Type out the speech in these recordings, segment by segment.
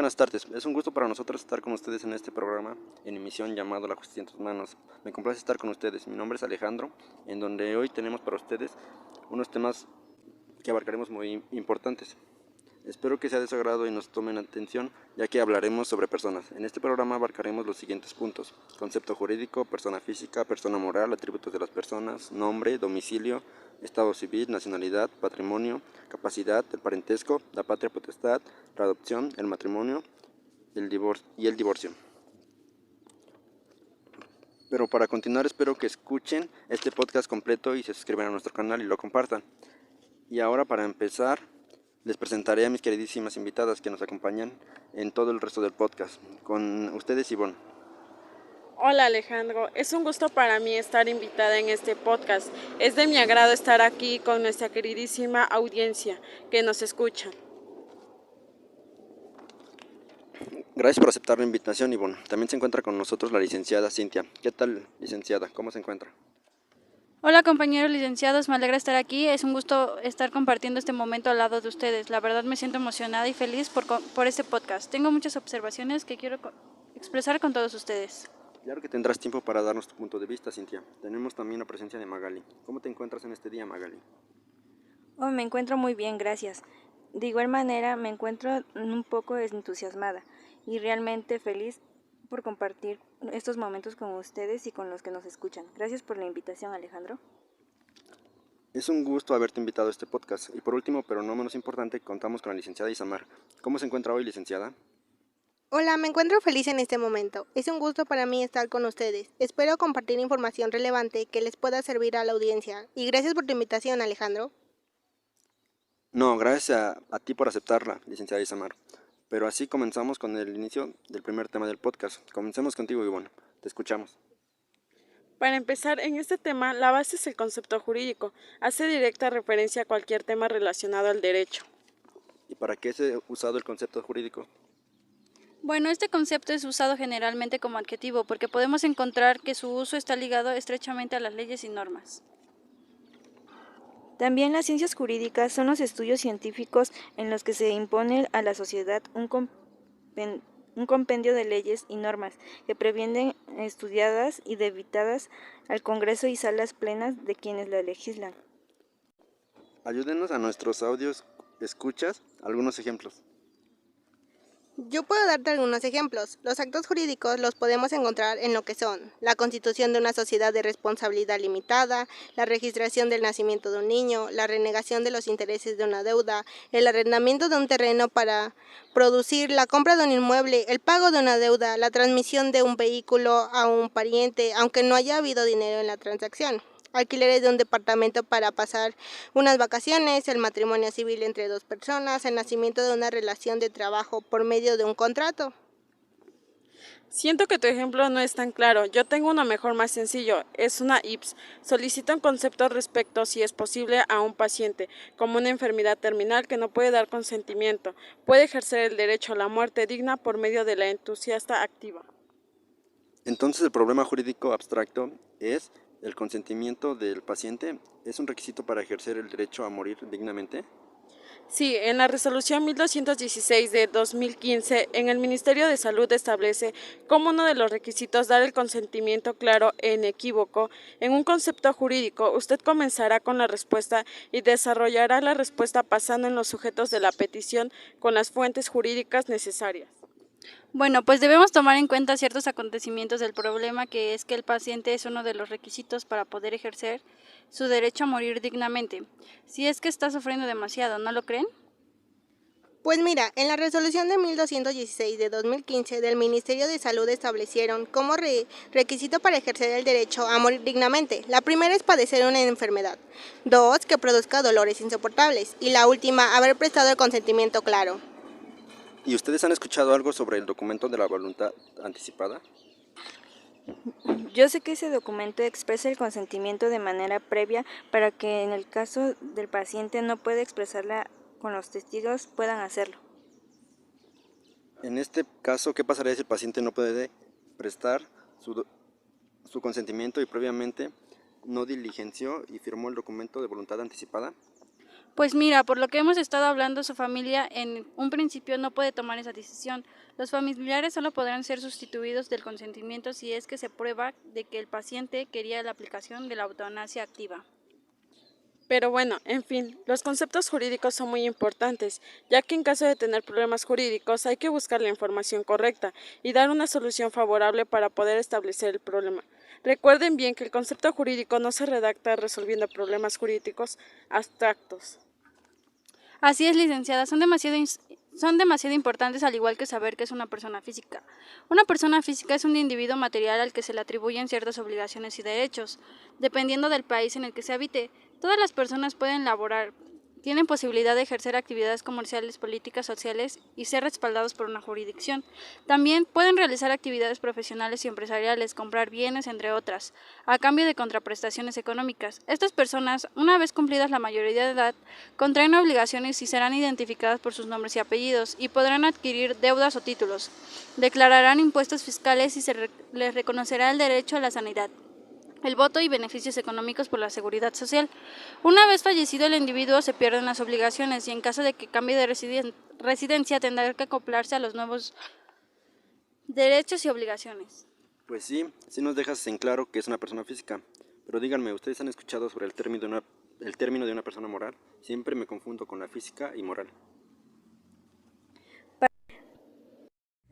buenas tardes. Es un gusto para nosotros estar con ustedes en este programa en emisión llamado La Justicia en tus manos. Me complace estar con ustedes. Mi nombre es Alejandro, en donde hoy tenemos para ustedes unos temas que abarcaremos muy importantes. Espero que sea de su agrado y nos tomen atención, ya que hablaremos sobre personas. En este programa abarcaremos los siguientes puntos: concepto jurídico, persona física, persona moral, atributos de las personas, nombre, domicilio, estado civil, nacionalidad, patrimonio, capacidad, el parentesco, la patria potestad, la adopción, el matrimonio, el divorcio. Pero para continuar, espero que escuchen este podcast completo y se suscriban a nuestro canal y lo compartan. Y ahora, para empezar, les presentaré a mis queridísimas invitadas que nos acompañan en todo el resto del podcast. Con ustedes, Ivonne. Hola Alejandro, es un gusto para mí estar invitada en este podcast. Es de mi agrado estar aquí con nuestra queridísima audiencia que nos escucha. Gracias por aceptar la invitación, Ivonne. También se encuentra con nosotros la licenciada Cintia. ¿Qué tal, licenciada? ¿Cómo se encuentra? Hola compañeros licenciados, me alegra estar aquí, es un gusto estar compartiendo este momento al lado de ustedes. La verdad me siento emocionada y feliz por este podcast. Tengo muchas observaciones que quiero expresar con todos ustedes. Claro que tendrás tiempo para darnos tu punto de vista, Cintia. Tenemos también la presencia de Magali. ¿Cómo te encuentras en este día, Magali? Oh, me encuentro muy bien, gracias. De igual manera, me encuentro un poco entusiasmada y realmente feliz por compartir estos momentos con ustedes y con los que nos escuchan. Gracias por la invitación, Alejandro. Es un gusto haberte invitado a este podcast. Y por último, pero no menos importante, contamos con la licenciada Isamar. ¿Cómo se encuentra hoy, licenciada? Hola, me encuentro feliz en este momento. Es un gusto para mí estar con ustedes. Espero compartir información relevante que les pueda servir a la audiencia. Y gracias por tu invitación, Alejandro. No, gracias a ti por aceptarla, licenciada Isamar. Pero así comenzamos con el inicio del primer tema del podcast. Comencemos contigo, Ivonne. Te escuchamos. Para empezar, en este tema, la base es el concepto jurídico. Hace directa referencia a cualquier tema relacionado al derecho. ¿Y para qué se ha usado el concepto jurídico? Bueno, este concepto es usado generalmente como adjetivo porque podemos encontrar que su uso está ligado estrechamente a las leyes y normas. También las ciencias jurídicas son los estudios científicos en los que se impone a la sociedad un compendio de leyes y normas que previenen estudiadas y debitadas al Congreso y salas plenas de quienes la legislan. Ayúdenos a nuestros audios escuchas algunos ejemplos. Yo puedo darte algunos ejemplos. Los actos jurídicos los podemos encontrar en lo que son la constitución de una sociedad de responsabilidad limitada, la registración del nacimiento de un niño, la renegación de los intereses de una deuda, el arrendamiento de un terreno para producir, la compra de un inmueble, el pago de una deuda, la transmisión de un vehículo a un pariente, aunque no haya habido dinero en la transacción. Alquileres de un departamento para pasar unas vacaciones, el matrimonio civil entre dos personas, el nacimiento de una relación de trabajo por medio de un contrato. Siento que tu ejemplo no es tan claro. Yo tengo uno mejor más sencillo. Es una IPS. Solicita un concepto respecto, si es posible, a un paciente, como una enfermedad terminal que no puede dar consentimiento. Puede ejercer el derecho a la muerte digna por medio de la entusiasta activa. Entonces, el problema jurídico abstracto es el consentimiento del paciente. ¿Es un requisito para ejercer el derecho a morir dignamente? Sí, en la resolución 1216 de 2015, en el Ministerio de Salud establece como uno de los requisitos dar el consentimiento claro e inequívoco. En un concepto jurídico, usted comenzará con la respuesta y desarrollará la respuesta basando en los sujetos de la petición con las fuentes jurídicas necesarias. Bueno, pues debemos tomar en cuenta ciertos acontecimientos del problema, que es que el paciente es uno de los requisitos para poder ejercer su derecho a morir dignamente. Si es que está sufriendo demasiado, ¿no lo creen? Pues mira, en la resolución de 1216 de 2015 del Ministerio de Salud establecieron como requisito para ejercer el derecho a morir dignamente. La primera es padecer una enfermedad. Dos, que produzca dolores insoportables. Y la última, haber prestado el consentimiento claro. ¿Y ustedes han escuchado algo sobre el documento de la voluntad anticipada? Yo sé que ese documento expresa el consentimiento de manera previa para que en el caso del paciente no pueda expresarla con los testigos puedan hacerlo. En este caso, ¿qué pasaría si el paciente no puede prestar su consentimiento y previamente no diligenció y firmó el documento de voluntad anticipada? Pues mira, por lo que hemos estado hablando, su familia en un principio no puede tomar esa decisión. Los familiares solo podrán ser sustituidos del consentimiento si es que se prueba de que el paciente quería la aplicación de la eutanasia activa. Pero bueno, en fin, los conceptos jurídicos son muy importantes, ya que en caso de tener problemas jurídicos hay que buscar la información correcta y dar una solución favorable para poder establecer el problema. Recuerden bien que el concepto jurídico no se redacta resolviendo problemas jurídicos abstractos. Así es, licenciada, son demasiado importantes, al igual que saber qué es una persona física. Una persona física es un individuo material al que se le atribuyen ciertas obligaciones y derechos, dependiendo del país en el que se habite. Todas las personas pueden laborar, tienen posibilidad de ejercer actividades comerciales, políticas, sociales y ser respaldados por una jurisdicción. También pueden realizar actividades profesionales y empresariales, comprar bienes, entre otras, a cambio de contraprestaciones económicas. Estas personas, una vez cumplidas la mayoría de edad, contraen obligaciones y serán identificadas por sus nombres y apellidos y podrán adquirir deudas o títulos. Declararán impuestos fiscales y les reconocerá el derecho a la sanidad, el voto y beneficios económicos por la seguridad social. Una vez fallecido el individuo se pierden las obligaciones y en caso de que cambie de residencia tendrá que acoplarse a los nuevos derechos y obligaciones. Pues sí, sí nos dejas en claro que es una persona física, pero díganme, ¿ustedes han escuchado sobre el término de una persona moral? Siempre me confundo con la física y moral.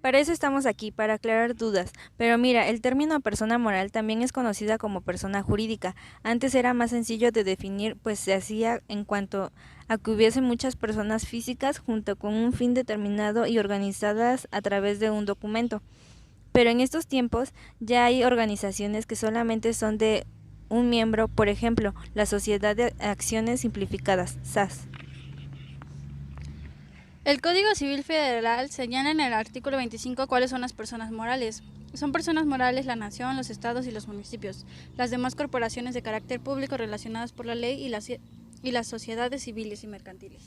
Para eso estamos aquí, para aclarar dudas. Pero mira, el término persona moral también es conocida como persona jurídica. Antes era más sencillo de definir, pues se hacía en cuanto a que hubiese muchas personas físicas junto con un fin determinado y organizadas a través de un documento. Pero en estos tiempos ya hay organizaciones que solamente son de un miembro, por ejemplo, la Sociedad de Acciones Simplificadas, SAS. El Código Civil Federal señala en el artículo 25 cuáles son las personas morales. Son personas morales la nación, los estados y los municipios, las demás corporaciones de carácter público relacionadas por la ley y las sociedades civiles y mercantiles.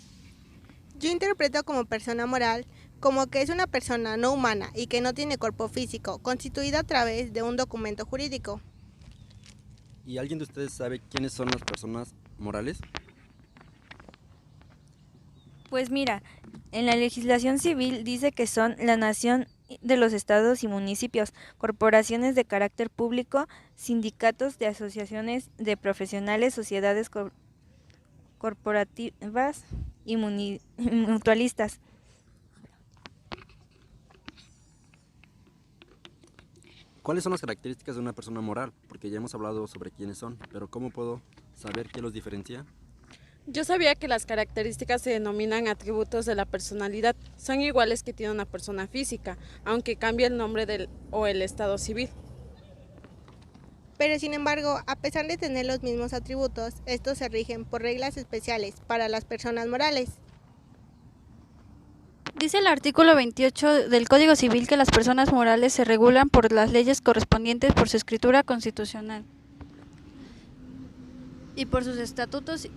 Yo interpreto como persona moral como que es una persona no humana y que no tiene cuerpo físico, constituida a través de un documento jurídico. ¿Y alguien de ustedes sabe quiénes son las personas morales? Pues mira, en la legislación civil dice que son la nación de los estados y municipios, corporaciones de carácter público, sindicatos de asociaciones de profesionales, sociedades corporativas y mutualistas. ¿Cuáles son las características de una persona moral? Porque ya hemos hablado sobre quiénes son, pero ¿cómo puedo saber qué los diferencia? Yo sabía que las características se denominan atributos de la personalidad. Son iguales que tiene una persona física, aunque cambie el nombre o el estado civil. Pero sin embargo, a pesar de tener los mismos atributos, estos se rigen por reglas especiales para las personas morales. Dice el artículo 28 del Código Civil que las personas morales se regulan por las leyes correspondientes por su escritura constitucional y por sus estatutos.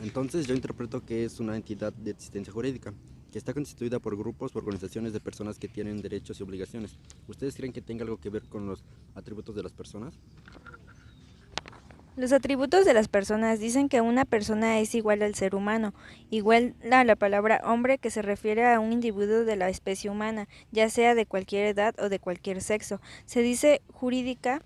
Entonces yo interpreto que es una entidad de existencia jurídica, que está constituida por grupos, por organizaciones de personas que tienen derechos y obligaciones. ¿Ustedes creen que tenga algo que ver con los atributos de las personas? Los atributos de las personas dicen que una persona es igual al ser humano, igual a la palabra hombre, que se refiere a un individuo de la especie humana, ya sea de cualquier edad o de cualquier sexo. Se dice jurídica.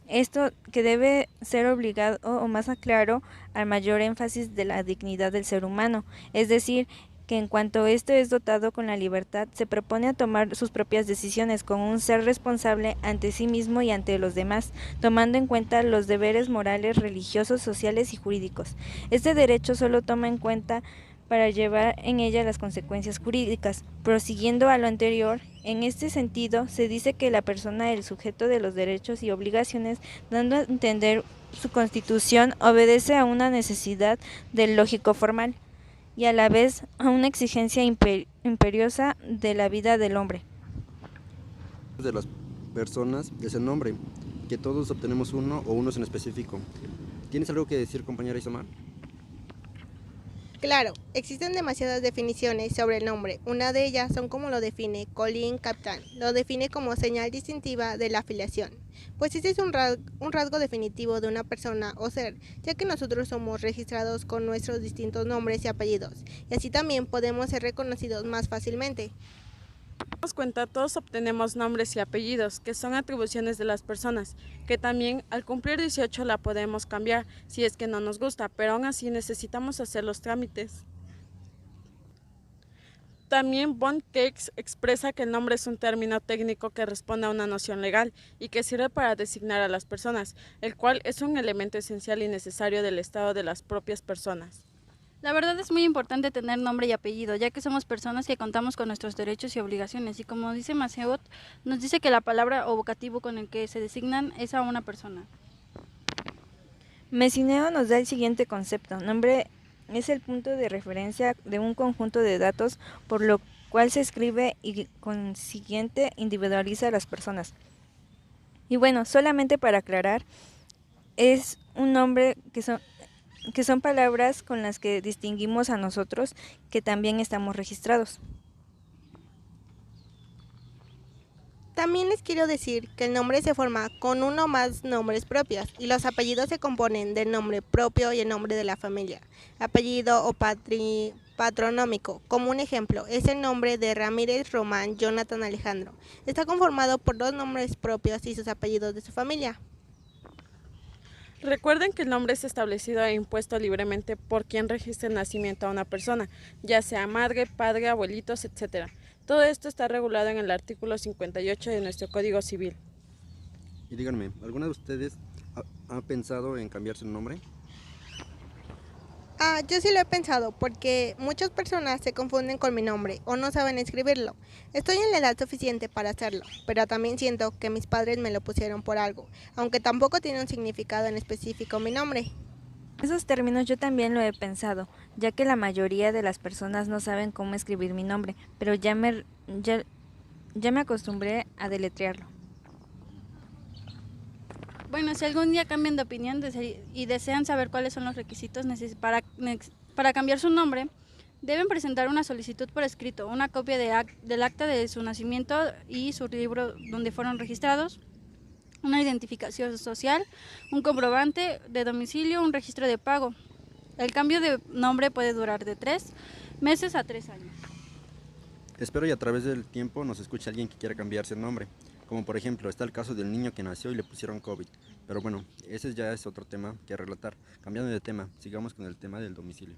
Esto que debe ser obligado o más claro al mayor énfasis de la dignidad del ser humano, es decir, que en cuanto éste es dotado con la libertad, se propone a tomar sus propias decisiones con un ser responsable ante sí mismo y ante los demás, tomando en cuenta los deberes morales, religiosos, sociales y jurídicos. Este derecho solo toma en cuenta para llevar en ella las consecuencias jurídicas. Prosiguiendo a lo anterior, en este sentido, se dice que la persona es el sujeto de los derechos y obligaciones, dando a entender su constitución obedece a una necesidad del lógico formal y a la vez a una exigencia imperiosa de la vida del hombre. De las personas es el nombre, que todos obtenemos uno o unos en específico. ¿Tienes algo que decir, compañera Isamar? Claro, existen demasiadas definiciones sobre el nombre. Una de ellas son como lo define Colin Captain, lo define como señal distintiva de la afiliación, pues este es un rasgo definitivo de una persona o ser, ya que nosotros somos registrados con nuestros distintos nombres y apellidos, y así también podemos ser reconocidos más fácilmente. Nos cuenta, todos obtenemos nombres y apellidos, que son atribuciones de las personas, que también al cumplir 18 la podemos cambiar si es que no nos gusta, pero aún así necesitamos hacer los trámites. También Von Cakes expresa que el nombre es un término técnico que responde a una noción legal y que sirve para designar a las personas, el cual es un elemento esencial y necesario del estado de las propias personas. La verdad es muy importante tener nombre y apellido, ya que somos personas que contamos con nuestros derechos y obligaciones, y como dice Maceot, nos dice que la palabra o vocativo con el que se designan es a una persona. Messineo nos da el siguiente concepto. Nombre es el punto de referencia de un conjunto de datos por lo cual se escribe y consiguiente individualiza a las personas. Y bueno, solamente para aclarar, es un nombre que son palabras con las que distinguimos a nosotros que también estamos registrados. También les quiero decir que el nombre se forma con uno o más nombres propios y los apellidos se componen del nombre propio y el nombre de la familia. Apellido o patronómico, como un ejemplo, es el nombre de Ramírez Román Jonathan Alejandro. Está conformado por dos nombres propios y sus apellidos de su familia. Recuerden que el nombre es establecido e impuesto libremente por quien registre el nacimiento a una persona, ya sea madre, padre, abuelitos, etc. Todo esto está regulado en el artículo 58 de nuestro Código Civil. Y díganme, ¿alguna de ustedes ha pensado en cambiar su nombre? Yo sí lo he pensado porque muchas personas se confunden con mi nombre o no saben escribirlo. Estoy en la edad suficiente para hacerlo, pero también siento que mis padres me lo pusieron por algo, aunque tampoco tiene un significado en específico mi nombre. En esos términos yo también lo he pensado, ya que la mayoría de las personas no saben cómo escribir mi nombre, pero ya me acostumbré a deletrearlo. Bueno, si algún día cambian de opinión y desean saber cuáles son los requisitos para cambiar su nombre, deben presentar una solicitud por escrito, una copia del acta de su nacimiento y su libro donde fueron registrados, una identificación social, un comprobante de domicilio, un registro de pago. El cambio de nombre puede durar de 3 meses a 3 años. Espero y a través del tiempo nos escuche alguien que quiera cambiarse el nombre. Como por ejemplo, está el caso del niño que nació y le pusieron COVID. Pero bueno, ese ya es otro tema que relatar. Cambiando de tema, sigamos con el tema del domicilio.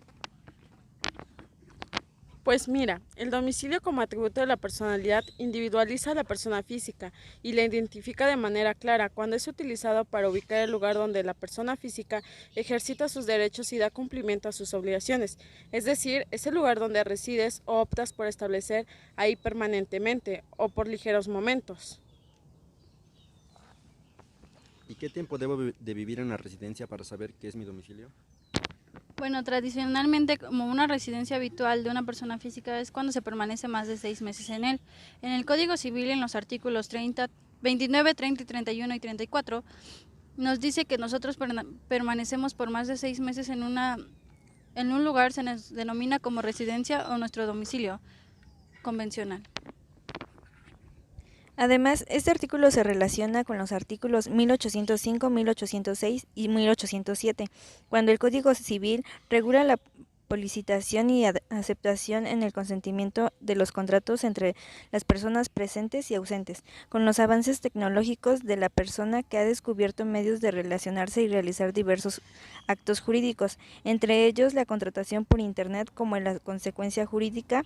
Pues mira, el domicilio como atributo de la personalidad individualiza a la persona física y la identifica de manera clara cuando es utilizado para ubicar el lugar donde la persona física ejercita sus derechos y da cumplimiento a sus obligaciones. Es decir, es el lugar donde resides o optas por establecer ahí permanentemente o por ligeros momentos. ¿Y qué tiempo debo de vivir en la residencia para saber qué es mi domicilio? Bueno, tradicionalmente como una residencia habitual de una persona física es cuando se permanece más de 6 meses en él. En el Código Civil, en los artículos 29, 30, 31 y 34, nos dice que nosotros permanecemos por más de 6 meses en un lugar, se nos denomina como residencia o nuestro domicilio convencional. Además, este artículo se relaciona con los artículos 1805, 1806 y 1807, cuando el Código Civil regula la solicitación y aceptación en el consentimiento de los contratos entre las personas presentes y ausentes, con los avances tecnológicos de la persona que ha descubierto medios de relacionarse y realizar diversos actos jurídicos, entre ellos la contratación por Internet como la consecuencia jurídica.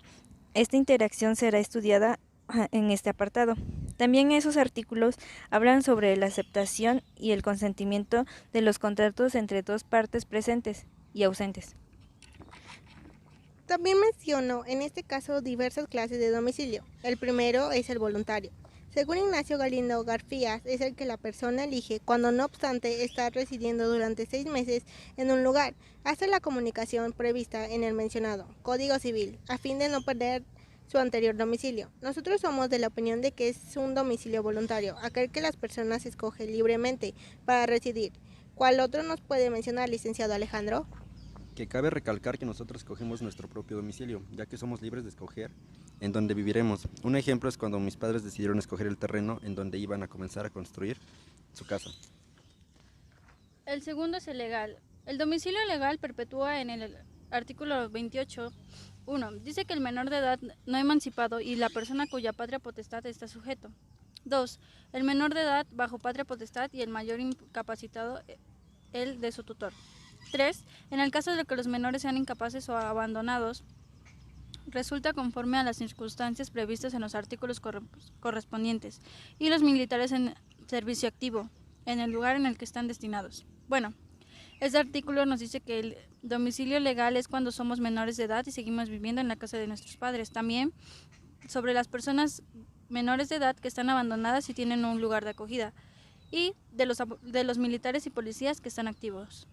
Esta interacción será estudiada en este apartado. También esos artículos hablan sobre la aceptación y el consentimiento de los contratos entre dos partes presentes y ausentes. También menciono en este caso diversas clases de domicilio. El primero es el voluntario. Según Ignacio Galindo García, es el que la persona elige cuando no obstante está residiendo durante 6 meses en un lugar, hasta la comunicación prevista en el mencionado Código Civil, a fin de no perder su anterior domicilio. Nosotros somos de la opinión de que es un domicilio voluntario, aquel que las personas escogen libremente para residir. ¿Cuál otro nos puede mencionar, licenciado Alejandro? que cabe recalcar que nosotros escogemos nuestro propio domicilio, ya que somos libres de escoger en donde viviremos. Un ejemplo es cuando mis padres decidieron escoger el terreno en donde iban a comenzar a construir su casa. El segundo es el legal. El domicilio legal perpetúa en el artículo 28.1. Dice que el menor de edad no emancipado y la persona cuya patria potestad está sujeto. 2. El menor de edad bajo patria potestad y el mayor incapacitado, el de su tutor. 3. En el caso de que los menores sean incapaces o abandonados, resulta conforme a las circunstancias previstas en los artículos correspondientes y los militares en servicio activo, en el lugar en el que están destinados. Bueno, este artículo nos dice que el domicilio legal es cuando somos menores de edad y seguimos viviendo en la casa de nuestros padres. También sobre las personas menores de edad que están abandonadas y tienen un lugar de acogida, y de los militares y policías que están activos.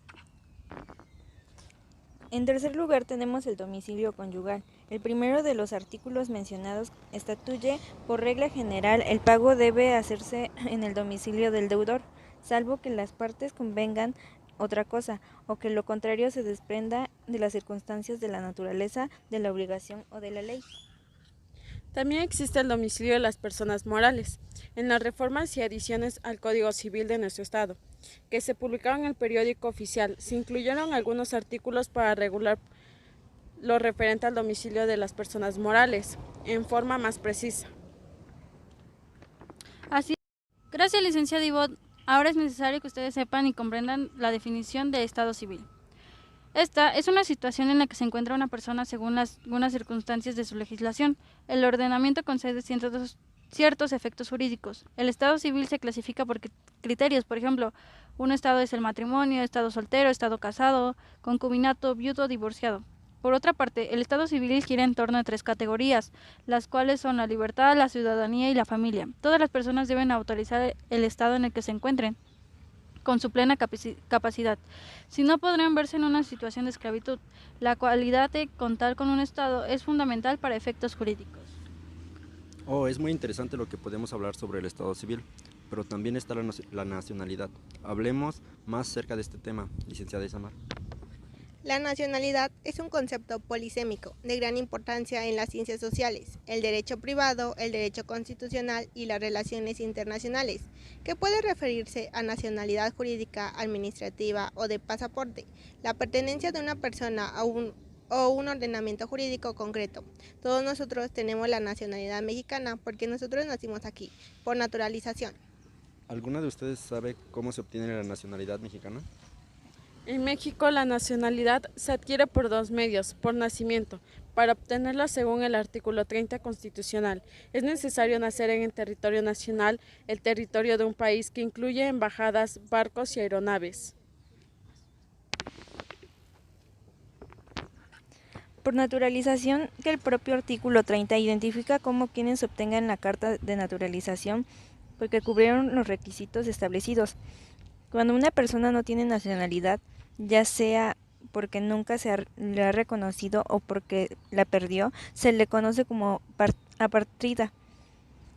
En tercer lugar tenemos el domicilio conyugal. El primero de los artículos mencionados estatuye por regla general el pago debe hacerse en el domicilio del deudor, salvo que las partes convengan otra cosa, o que lo contrario se desprenda de las circunstancias de la naturaleza, de la obligación o de la ley. También existe el domicilio de las personas morales. En las reformas y adiciones al Código Civil de nuestro Estado, que se publicaron en el periódico oficial, se incluyeron algunos artículos para regular lo referente al domicilio de las personas morales, en forma más precisa. Así, gracias, licenciado Ivonne. Ahora es necesario que ustedes sepan y comprendan la definición de Estado civil. Esta es una situación en la que se encuentra una persona según algunas circunstancias de su legislación. El ordenamiento concede ciertos efectos jurídicos. El estado civil se clasifica por criterios, por ejemplo, un estado es el matrimonio, estado soltero, estado casado, concubinato, viudo, divorciado. Por otra parte, el estado civil gira en torno a 3 categorías, las cuales son la libertad, la ciudadanía y la familia. Todas las personas deben autorizar el estado en el que se encuentren, con su plena capacidad. Si no, podrían verse en una situación de esclavitud. La cualidad de contar con un Estado es fundamental para efectos jurídicos. Es muy interesante lo que podemos hablar sobre el Estado civil, pero también está la nacionalidad. Hablemos más cerca de este tema, licenciada Isamar. La nacionalidad es un concepto polisémico de gran importancia en las ciencias sociales, el derecho privado, el derecho constitucional y las relaciones internacionales, que puede referirse a nacionalidad jurídica, administrativa o de pasaporte, la pertenencia de una persona a un ordenamiento jurídico concreto. Todos nosotros tenemos la nacionalidad mexicana porque nosotros nacimos aquí, por naturalización. ¿Alguna de ustedes sabe cómo se obtiene la nacionalidad mexicana? En México, la nacionalidad se adquiere por 2 medios: por nacimiento. Para obtenerla, según el artículo 30 constitucional, es necesario nacer en el territorio nacional, el territorio de un país que incluye embajadas, barcos y aeronaves. Por naturalización, que el propio artículo 30 identifica como quienes obtengan la carta de naturalización porque cubrieron los requisitos establecidos. Cuando una persona no tiene nacionalidad, ya sea porque nunca le ha reconocido o porque la perdió, se le conoce como apátrida.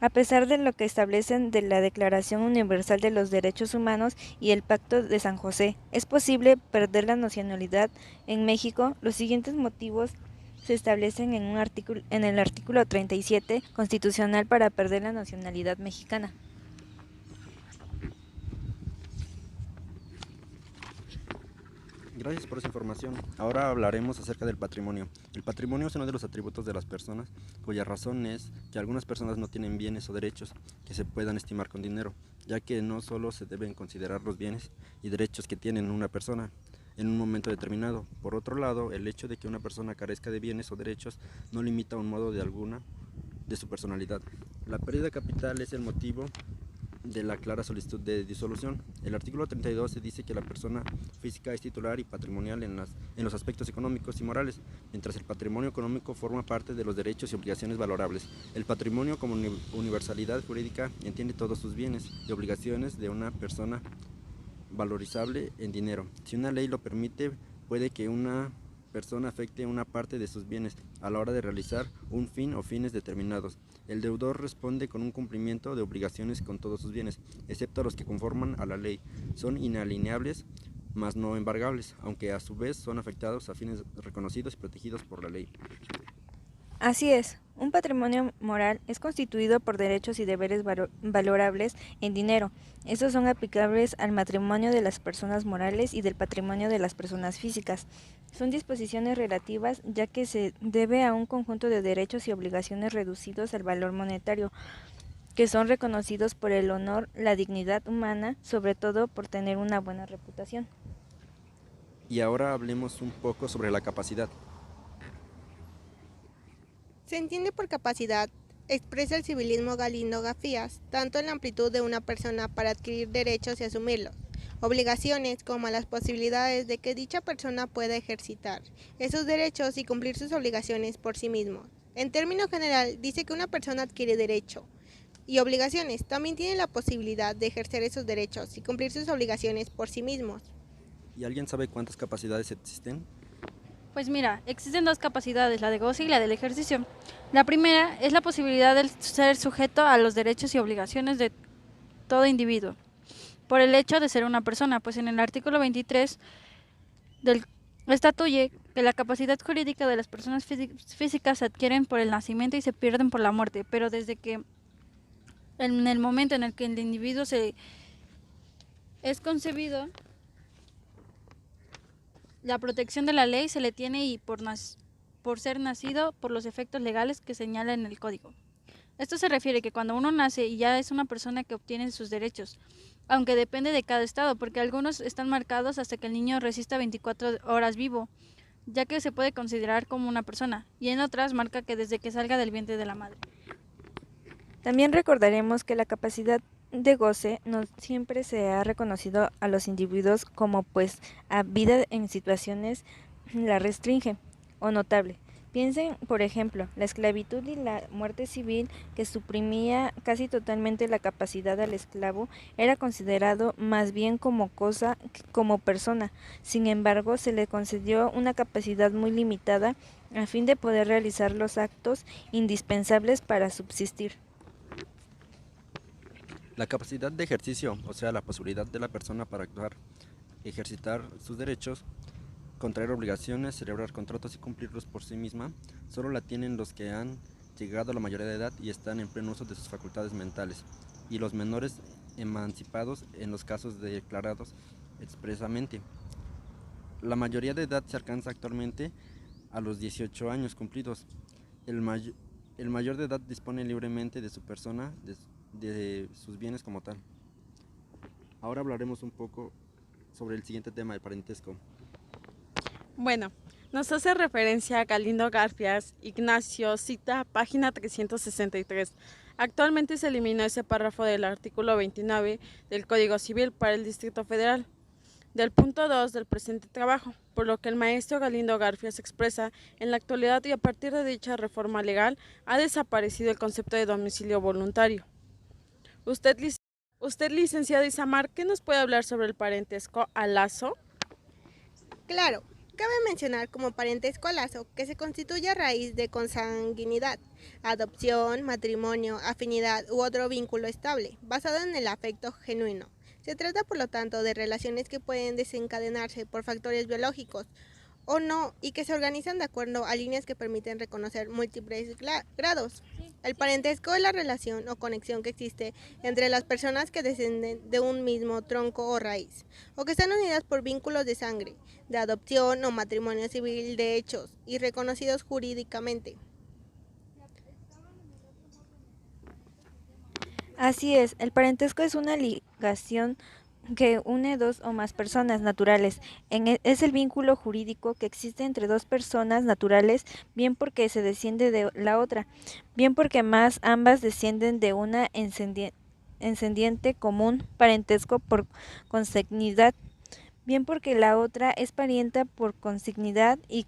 A pesar de lo que establecen de la Declaración Universal de los Derechos Humanos y el Pacto de San José, es posible perder la nacionalidad en México. Los siguientes motivos se establecen en el artículo 37 constitucional para perder la nacionalidad mexicana. Gracias por esa información. Ahora hablaremos acerca del patrimonio. El patrimonio es uno de los atributos de las personas, cuya razón es que algunas personas no tienen bienes o derechos que se puedan estimar con dinero, ya que no solo se deben considerar los bienes y derechos que tiene una persona en un momento determinado. Por otro lado, el hecho de que una persona carezca de bienes o derechos no limita un modo de alguna de su personalidad. La pérdida de capital es el motivo de la clara solicitud de disolución. El artículo 32 se dice que la persona física es titular y patrimonial en los aspectos económicos y morales, mientras el patrimonio económico forma parte de los derechos y obligaciones valorables. El patrimonio como universalidad jurídica entiende todos sus bienes y obligaciones de una persona valorizable en dinero. Si una ley lo permite, puede que una persona afecte una parte de sus bienes a la hora de realizar un fin o fines determinados. El deudor responde con un cumplimiento de obligaciones con todos sus bienes, excepto los que conforman a la ley. Son inalienables, mas no embargables, aunque a su vez son afectados a fines reconocidos y protegidos por la ley. Así es, un patrimonio moral es constituido por derechos y deberes valorables en dinero. Estos son aplicables al matrimonio de las personas morales y del patrimonio de las personas físicas. Son disposiciones relativas ya que se debe a un conjunto de derechos y obligaciones reducidos al valor monetario, que son reconocidos por el honor, la dignidad humana, sobre todo por tener una buena reputación. Y ahora hablemos un poco sobre la capacidad. Se entiende por capacidad, expresa el civilismo Galindo Garcías, tanto en la amplitud de una persona para adquirir derechos y asumirlos, obligaciones como las posibilidades de que dicha persona pueda ejercitar esos derechos y cumplir sus obligaciones por sí mismo. En términos general, dice que una persona adquiere derecho y obligaciones, también tiene la posibilidad de ejercer esos derechos y cumplir sus obligaciones por sí mismos. ¿Y alguien sabe cuántas capacidades existen? Pues mira, existen dos capacidades, la de goce y la del ejercicio. La primera es la posibilidad de ser sujeto a los derechos y obligaciones de todo individuo, por el hecho de ser una persona, pues en el artículo 23 del estatuye que la capacidad jurídica de las personas físicas se adquieren por el nacimiento y se pierden por la muerte, pero desde que en el momento en el que el individuo se es concebido, la protección de la ley se le tiene y por ser nacido por los efectos legales que señala en el código. Esto se refiere que cuando uno nace y ya es una persona que obtiene sus derechos, aunque depende de cada estado, porque algunos están marcados hasta que el niño resista 24 horas vivo, ya que se puede considerar como una persona, y en otras marca que desde que salga del vientre de la madre. También recordaremos que la capacidad de goce no siempre se ha reconocido a los individuos como pues a vida en situaciones la restringe o notable. Piensen, por ejemplo, la esclavitud y la muerte civil que suprimía casi totalmente la capacidad al esclavo era considerado más bien como cosa que como persona. Sin embargo, se le concedió una capacidad muy limitada a fin de poder realizar los actos indispensables para subsistir. La capacidad de ejercicio, o sea, la posibilidad de la persona para actuar, ejercitar sus derechos, contraer obligaciones, celebrar contratos y cumplirlos por sí misma, solo la tienen los que han llegado a la mayoría de edad y están en pleno uso de sus facultades mentales, y los menores emancipados en los casos declarados expresamente. La mayoría de edad se alcanza actualmente a los 18 años cumplidos. El mayor de edad dispone libremente de su persona, de sus bienes como tal. Ahora hablaremos un poco sobre el siguiente tema, el parentesco. Bueno, nos hace referencia a Galindo Garfias, Ignacio, cita página 363. Actualmente se eliminó ese párrafo del artículo 29 del Código Civil para el Distrito Federal, del punto 2 del presente trabajo, por lo que el maestro Galindo Garfias expresa en la actualidad y a partir de dicha reforma legal ha desaparecido el concepto de domicilio voluntario. Usted, licenciado Isamar, ¿qué nos puede hablar sobre el parentesco a lazo? Claro, cabe mencionar como parentesco a lazo que se constituye a raíz de consanguinidad, adopción, matrimonio, afinidad u otro vínculo estable, basado en el afecto genuino. Se trata, por lo tanto, de relaciones que pueden desencadenarse por factores biológicos o no y que se organizan de acuerdo a líneas que permiten reconocer múltiples grados. El parentesco es la relación o conexión que existe entre las personas que descienden de un mismo tronco o raíz, o que están unidas por vínculos de sangre, de adopción o matrimonio civil de hechos y reconocidos jurídicamente. Así es, el parentesco es una ligación que une dos o más personas naturales. Es el vínculo jurídico que existe entre dos personas naturales, bien porque se desciende de la otra, bien porque más ambas descienden de una encendiente común, parentesco por consanguinidad, bien porque la otra es parienta por consanguinidad y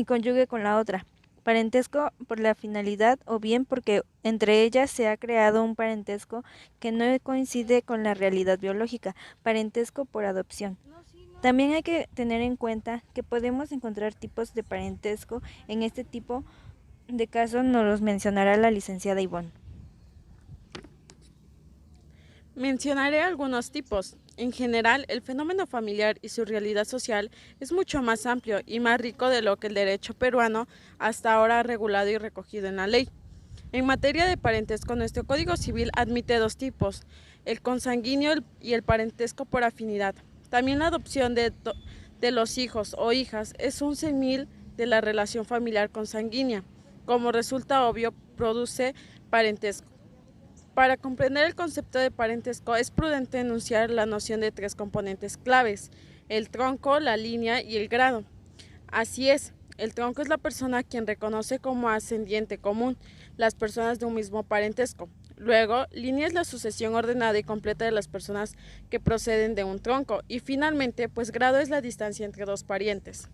conyugue con la otra. Parentesco por la finalidad o bien porque entre ellas se ha creado un parentesco que no coincide con la realidad biológica, parentesco por adopción. También hay que tener en cuenta que podemos encontrar tipos de parentesco. En este tipo de casos nos los mencionará la licenciada Ivonne. Mencionaré algunos tipos. En general, el fenómeno familiar y su realidad social es mucho más amplio y más rico de lo que el derecho peruano hasta ahora ha regulado y recogido en la ley. En materia de parentesco, nuestro Código Civil admite dos tipos, el consanguíneo y el parentesco por afinidad. También la adopción de los hijos o hijas es un símil de la relación familiar consanguínea. Como resulta obvio, produce parentesco. Para comprender el concepto de parentesco es prudente enunciar la noción de tres componentes claves, el tronco, la línea y el grado. Así es, el tronco es la persona a quien reconoce como ascendiente común las personas de un mismo parentesco. Luego, línea es la sucesión ordenada y completa de las personas que proceden de un tronco. Y finalmente, pues grado es la distancia entre dos parientes.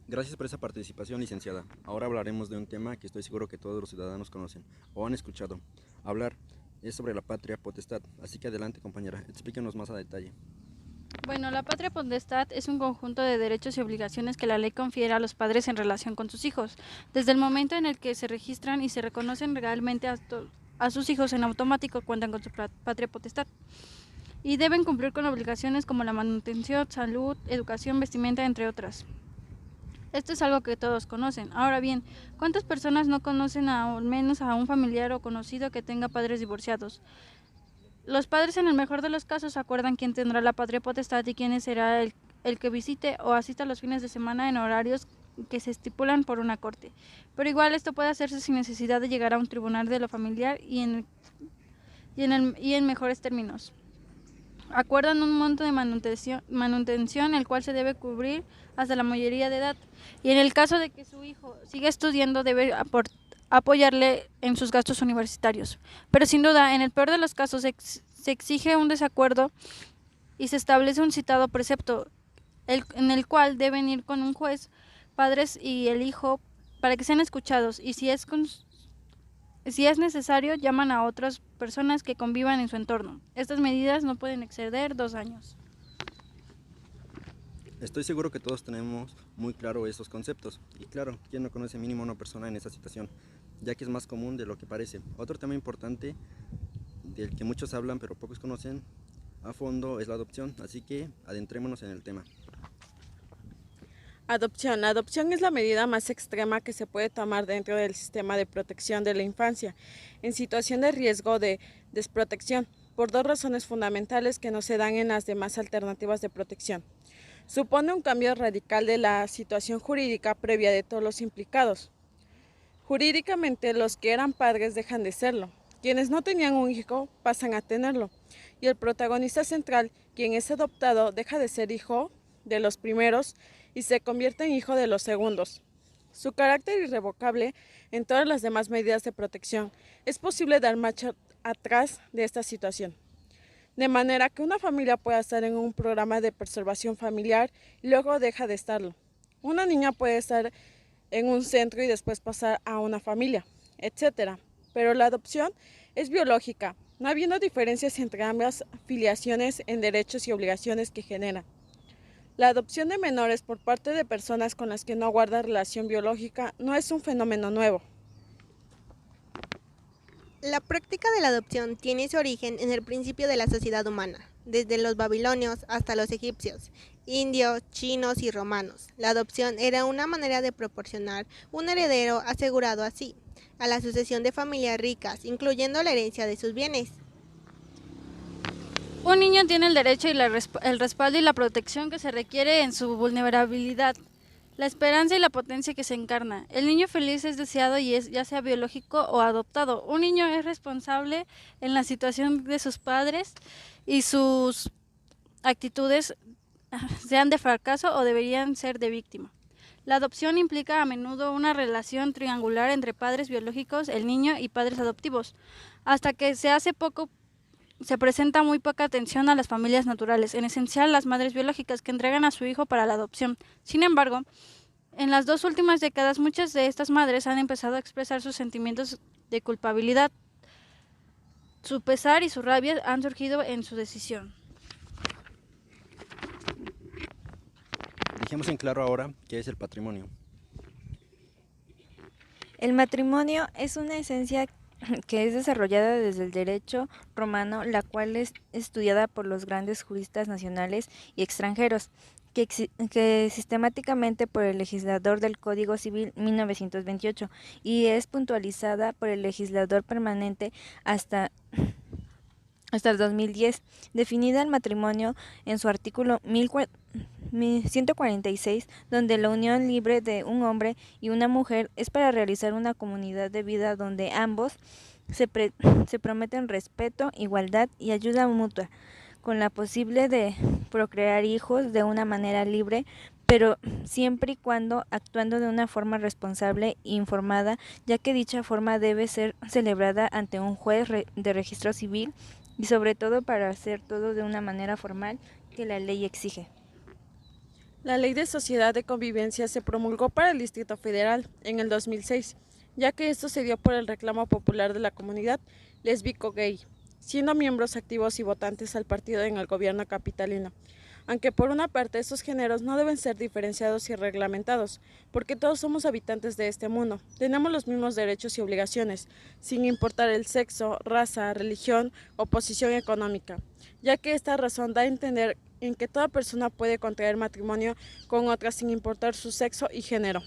Gracias por esa participación, licenciada. Ahora hablaremos de un tema que estoy seguro que todos los ciudadanos conocen o han escuchado. Hablar es sobre la patria potestad, así que adelante, compañera, explíquenos más a detalle. Bueno, la patria potestad es un conjunto de derechos y obligaciones que la ley confiere a los padres en relación con sus hijos. Desde el momento en el que se registran y se reconocen legalmente a sus hijos, en automático cuentan con su patria potestad. Y deben cumplir con obligaciones como la manutención, salud, educación, vestimenta, entre otras. Esto es algo que todos conocen. Ahora bien, ¿cuántas personas no conocen al menos a un familiar o conocido que tenga padres divorciados? Los padres, en el mejor de los casos, acuerdan quién tendrá la patria potestad y quién será el que visite o asista los fines de semana en horarios que se estipulan por una corte. Pero igual esto puede hacerse sin necesidad de llegar a un tribunal de lo familiar y en mejores términos. Acuerdan un monto de manutención el cual se debe cubrir hasta la mayoría de edad, y en el caso de que su hijo siga estudiando debe apoyarle en sus gastos universitarios. Pero sin duda, en el peor de los casos se exige un desacuerdo y se establece un citado precepto en el cual deben ir con un juez, padres y el hijo para que sean escuchados, y si es necesario, llaman a otras personas que convivan en su entorno. Estas medidas no pueden exceder 2 años. Estoy seguro que todos tenemos muy claro esos conceptos. Y claro, ¿quién no conoce mínimo a una persona en esa situación? Ya que es más común de lo que parece. Otro tema importante del que muchos hablan pero pocos conocen a fondo es la adopción. Así que adentrémonos en el tema. Adopción. La adopción es la medida más extrema que se puede tomar dentro del sistema de protección de la infancia, en situación de riesgo de desprotección, por dos razones fundamentales que no se dan en las demás alternativas de protección. Supone un cambio radical de la situación jurídica previa de todos los implicados. Jurídicamente, los que eran padres dejan de serlo. Quienes no tenían un hijo pasan a tenerlo. Y el protagonista central, quien es adoptado, deja de ser hijo de los primeros y se convierte en hijo de los segundos. Su carácter irrevocable en todas las demás medidas de protección. Es posible dar marcha atrás de esta situación, de manera que una familia pueda estar en un programa de preservación familiar y luego deja de estarlo. Una niña puede estar en un centro y después pasar a una familia, etc. Pero la adopción es biológica, no habiendo diferencias entre ambas filiaciones en derechos y obligaciones que generan. La adopción de menores por parte de personas con las que no guarda relación biológica no es un fenómeno nuevo. La práctica de la adopción tiene su origen en el principio de la sociedad humana, desde los babilonios hasta los egipcios, indios, chinos y romanos. La adopción era una manera de proporcionar un heredero asegurado así a la sucesión de familias ricas, incluyendo la herencia de sus bienes. Un niño tiene el derecho y el respaldo y la protección que se requiere en su vulnerabilidad, la esperanza y la potencia que se encarna. El niño feliz es deseado y es ya sea biológico o adoptado. Un niño es responsable en la situación de sus padres y sus actitudes sean de fracaso o deberían ser de víctima. La adopción implica a menudo una relación triangular entre padres biológicos, el niño y padres adoptivos, hasta que se presenta muy poca atención a las familias naturales, en esencial las madres biológicas que entregan a su hijo para la adopción. Sin embargo, en las 2 últimas décadas muchas de estas madres han empezado a expresar sus sentimientos de culpabilidad. Su pesar y su rabia han surgido en su decisión. Dejemos en claro ahora qué es el patrimonio. El matrimonio es una esencia que es desarrollada desde el derecho romano, la cual es estudiada por los grandes juristas nacionales y extranjeros, que sistemáticamente por el legislador del Código Civil 1928 y es puntualizada por el legislador permanente hasta el 2010, definida el matrimonio en su artículo 146, donde la unión libre de un hombre y una mujer es para realizar una comunidad de vida donde ambos se prometen respeto, igualdad y ayuda mutua, con la posible de procrear hijos de una manera libre, pero siempre y cuando actuando de una forma responsable e informada, ya que dicha forma debe ser celebrada ante un juez de registro civil y sobre todo para hacer todo de una manera formal que la ley exige. La Ley de Sociedad de Convivencia se promulgó para el Distrito Federal en el 2006, ya que esto se dio por el reclamo popular de la comunidad lésbico-gay, siendo miembros activos y votantes al partido en el gobierno capitalino. Aunque por una parte estos géneros no deben ser diferenciados y reglamentados, porque todos somos habitantes de este mundo, tenemos los mismos derechos y obligaciones, sin importar el sexo, raza, religión o posición económica, ya que esta razón da a entender en que toda persona puede contraer matrimonio con otra sin importar su sexo y género.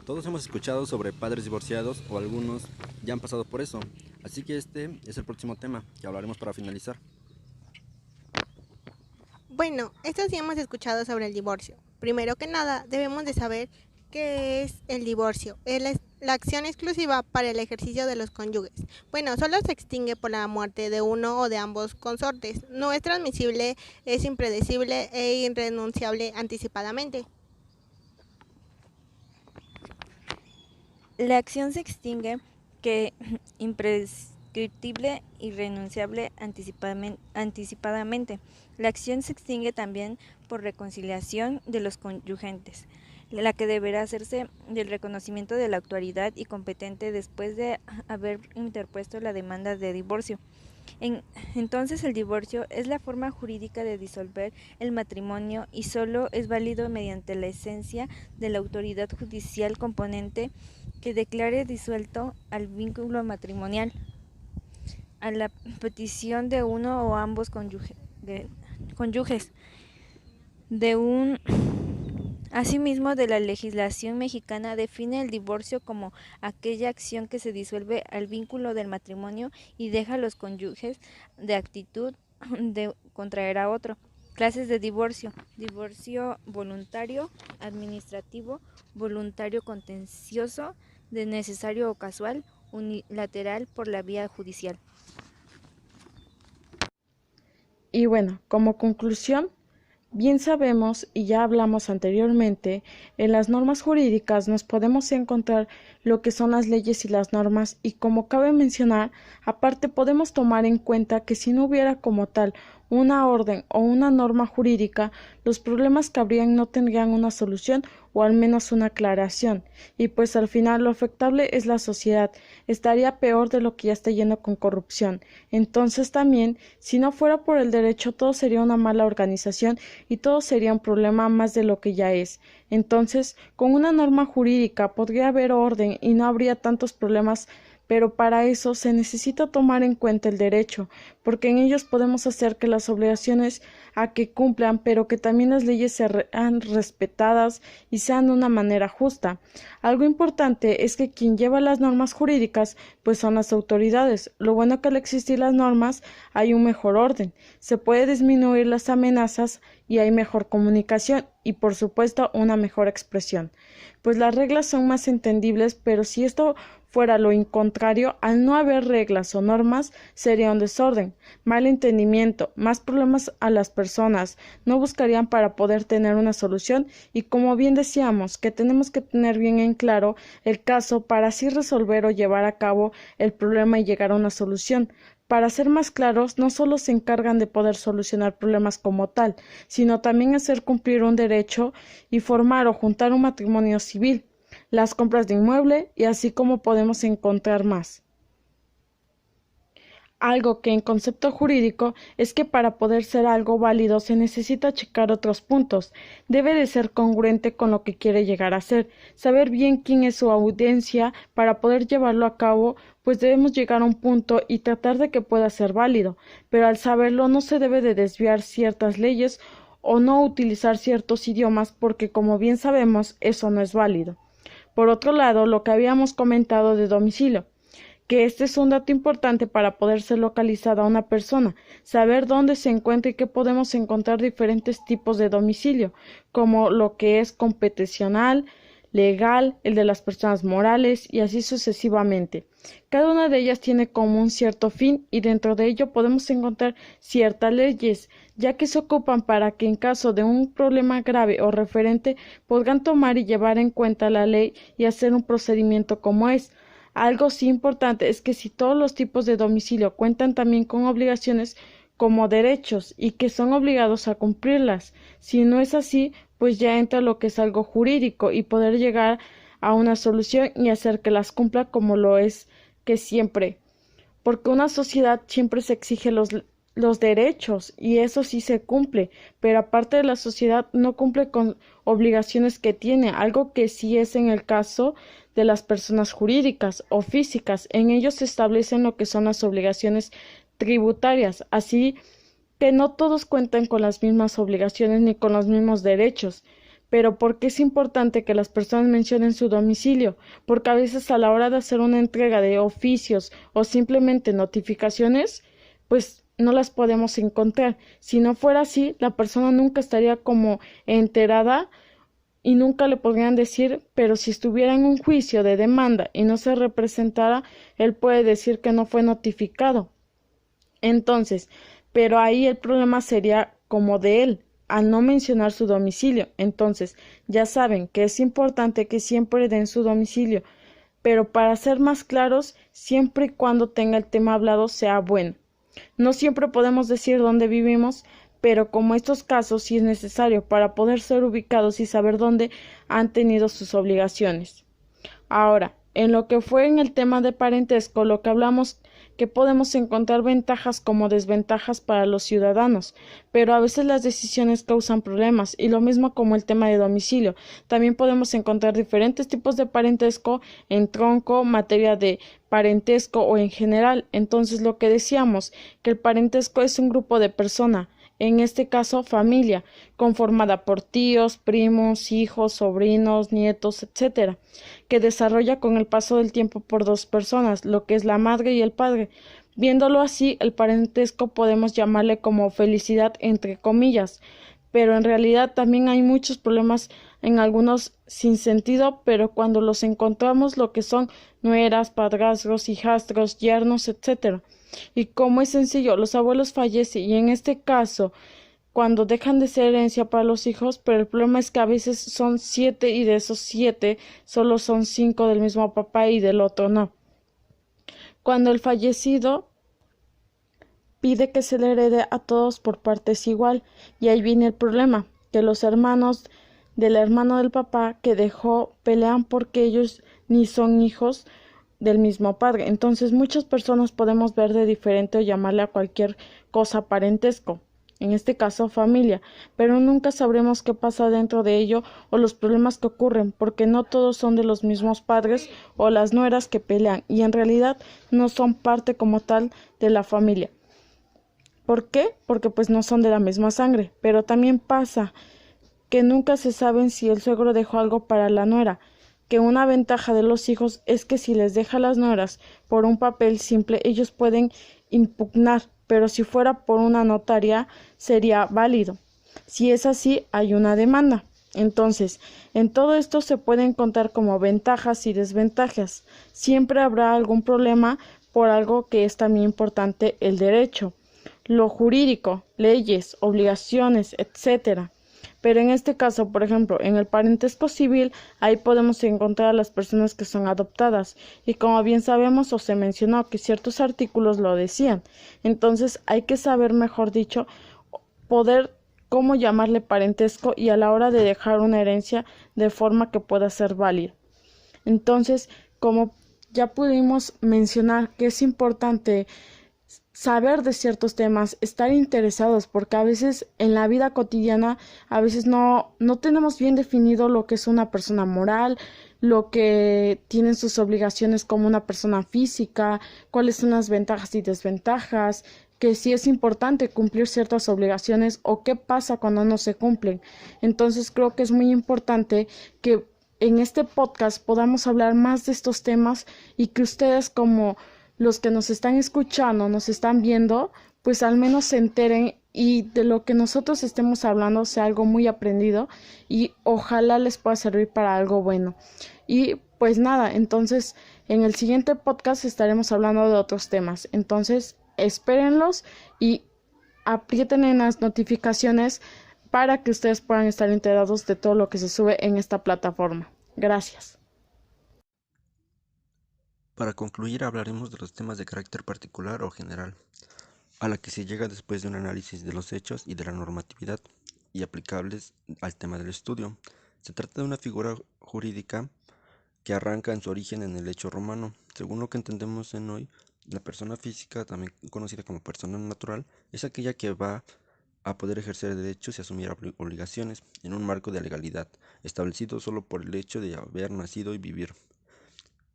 Todos hemos escuchado sobre padres divorciados o algunos ya han pasado por eso, así que este es el próximo tema que hablaremos para finalizar. Bueno, esto sí hemos escuchado sobre el divorcio. Primero que nada, debemos de saber qué es el divorcio. Es la acción exclusiva para el ejercicio de los cónyuges. Bueno, solo se extingue por la muerte de uno o de ambos consortes. No es transmisible, es impredecible e irrenunciable anticipadamente. La acción se extingue que imprescriptible y renunciable anticipadamente. La acción se extingue también por reconciliación de los conyugentes, la que deberá hacerse del reconocimiento de la autoridad y competente después de haber interpuesto la demanda de divorcio. Entonces el divorcio es la forma jurídica de disolver el matrimonio y solo es válido mediante la esencia de la autoridad judicial componente que declare disuelto al vínculo matrimonial a la petición de uno o ambos cónyuges. Asimismo, de la legislación mexicana define el divorcio como aquella acción que se disuelve al vínculo del matrimonio y deja a los cónyuges de actitud de contraer a otro. Clases de divorcio: divorcio voluntario, administrativo, voluntario contencioso, de necesario o casual, unilateral por la vía judicial. Y bueno, como conclusión, bien sabemos y ya hablamos anteriormente, en las normas jurídicas nos podemos encontrar lo que son las leyes y las normas y como cabe mencionar, aparte podemos tomar en cuenta que si no hubiera como tal una orden o una norma jurídica, los problemas que habrían no tendrían una solución o al menos una aclaración, y pues al final lo afectable es la sociedad, estaría peor de lo que ya está yendo con corrupción. Entonces también, si no fuera por el derecho, todo sería una mala organización y todo sería un problema más de lo que ya es. Entonces, con una norma jurídica podría haber orden y no habría tantos problemas, pero para eso se necesita tomar en cuenta el derecho, porque en ellos podemos hacer que las obligaciones a que cumplan, pero que también las leyes sean respetadas y sean de una manera justa. Algo importante es que quien lleva las normas jurídicas pues son las autoridades. Lo bueno que al existir las normas hay un mejor orden, se puede disminuir las amenazas y hay mejor comunicación y por supuesto una mejor expresión. Pues las reglas son más entendibles, pero si esto fuera lo contrario, al no haber reglas o normas, sería un desorden, mal entendimiento, más problemas a las personas, no buscarían para poder tener una solución y como bien decíamos, que tenemos que tener bien en claro el caso para así resolver o llevar a cabo el problema y llegar a una solución. Para ser más claros, no solo se encargan de poder solucionar problemas como tal, sino también hacer cumplir un derecho y formar o juntar un matrimonio civil, las compras de inmueble y así como podemos encontrar más. algo que en concepto jurídico es que para poder ser algo válido se necesita checar otros puntos. Debe de ser congruente con lo que quiere llegar a ser, saber bien quién es su audiencia para poder llevarlo a cabo, pues debemos llegar a un punto y tratar de que pueda ser válido, pero al saberlo no se debe de desviar ciertas leyes o no utilizar ciertos idiomas porque como bien sabemos eso no es válido. Por otro lado, lo que habíamos comentado de domicilio, que este es un dato importante para poder ser localizada una persona, saber dónde se encuentra y que podemos encontrar diferentes tipos de domicilio, como lo que es computacional, legal, el de las personas morales y así sucesivamente. Cada una de ellas tiene como un cierto fin y dentro de ello podemos encontrar ciertas leyes, ya que se ocupan para que en caso de un problema grave o referente podrán tomar y llevar en cuenta la ley y hacer un procedimiento como es. Algo sí importante es que si todos los tipos de domicilio cuentan también con obligaciones como derechos y que son obligados a cumplirlas. Si no es así, pues ya entra lo que es algo jurídico y poder llegar a una solución y hacer que las cumpla como lo es que siempre. Porque una sociedad siempre se exige los derechos y eso sí se cumple, pero aparte de la sociedad no cumple con obligaciones que tiene, algo que sí es en el caso de las personas jurídicas o físicas. En ellos se establecen lo que son las obligaciones tributarias, así que no todos cuentan con las mismas obligaciones ni con los mismos derechos. Pero ¿por qué es importante que las personas mencionen su domicilio? Porque a veces a la hora de hacer una entrega de oficios o simplemente notificaciones, pues no las podemos encontrar. Si no fuera así, la persona nunca estaría como enterada y nunca le podrían decir, pero si estuviera en un juicio de demanda y no se representara, él puede decir que no fue notificado. Entonces, pero ahí el problema sería como de él, al no mencionar su domicilio. Entonces, ya saben que es importante que siempre den su domicilio, pero para ser más claros, siempre y cuando tenga el tema hablado sea bueno. No siempre podemos decir dónde vivimos, pero como estos casos sí es necesario para poder ser ubicados y saber dónde han tenido sus obligaciones. Ahora, en lo que fue en el tema de parentesco, lo que hablamos que podemos encontrar ventajas como desventajas para los ciudadanos, pero a veces las decisiones causan problemas, y lo mismo como el tema de domicilio. También podemos encontrar diferentes tipos de parentesco en tronco, materia de parentesco o en general. Entonces, lo que decíamos, que el parentesco es un grupo de personas, en este caso familia, conformada por tíos, primos, hijos, sobrinos, nietos, etcétera, que desarrolla con el paso del tiempo por dos personas, lo que es la madre y el padre. Viéndolo así, el parentesco podemos llamarle como felicidad entre comillas, pero en realidad también hay muchos problemas en algunos sin sentido, pero cuando los encontramos lo que son nueras, padrastros, hijastros, yernos, etcétera. Y como es sencillo, los abuelos fallecen y en este caso cuando dejan de ser herencia para los hijos, pero el problema es que a veces son 7 y de esos 7 solo son 5 del mismo papá y del otro no. Cuando el fallecido pide que se le herede a todos por partes igual, y ahí viene el problema, que los hermanos del hermano del papá que dejó pelean porque ellos ni son hijos del mismo padre. Entonces muchas personas podemos ver de diferente o llamarle a cualquier cosa parentesco, en este caso familia, pero nunca sabremos qué pasa dentro de ello o los problemas que ocurren, porque no todos son de los mismos padres o las nueras que pelean y en realidad no son parte como tal de la familia. ¿Por qué? Porque pues no son de la misma sangre, pero también pasa que nunca se saben si el suegro dejó algo para la nuera, que una ventaja de los hijos es que si les deja las nueras por un papel simple, ellos pueden impugnar, pero si fuera por una notaria sería válido. Si es así, hay una demanda. Entonces, en todo esto se pueden contar como ventajas y desventajas. Siempre habrá algún problema por algo que es también importante, el derecho, lo jurídico, leyes, obligaciones, etcétera. Pero en este caso, por ejemplo, en el parentesco civil, ahí podemos encontrar a las personas que son adoptadas. Y como bien sabemos o se mencionó que ciertos artículos lo decían. Entonces hay que saber, mejor dicho, poder cómo llamarle parentesco y a la hora de dejar una herencia de forma que pueda ser válida. Entonces, como ya pudimos mencionar que es importante saber de ciertos temas, estar interesados, porque a veces en la vida cotidiana, a veces no tenemos bien definido lo que es una persona moral, lo que tienen sus obligaciones como una persona física, cuáles son las ventajas y desventajas, que si es importante cumplir ciertas obligaciones o qué pasa cuando no se cumplen. Entonces creo que es muy importante que en este podcast podamos hablar más de estos temas y que ustedes como los que nos están escuchando, nos están viendo, pues al menos se enteren y de lo que nosotros estemos hablando sea algo muy aprendido y ojalá les pueda servir para algo bueno. Y pues nada, entonces en el siguiente podcast estaremos hablando de otros temas. Entonces espérenlos y aprieten en las notificaciones para que ustedes puedan estar enterados de todo lo que se sube en esta plataforma. Gracias. Para concluir, hablaremos de los temas de carácter particular o general, a la que se llega después de un análisis de los hechos y de la normatividad y aplicables al tema del estudio. Se trata de una figura jurídica que arranca en su origen en el hecho romano. Según lo que entendemos en hoy, la persona física, también conocida como persona natural, es aquella que va a poder ejercer derechos y asumir obligaciones en un marco de legalidad, establecido solo por el hecho de haber nacido y vivir.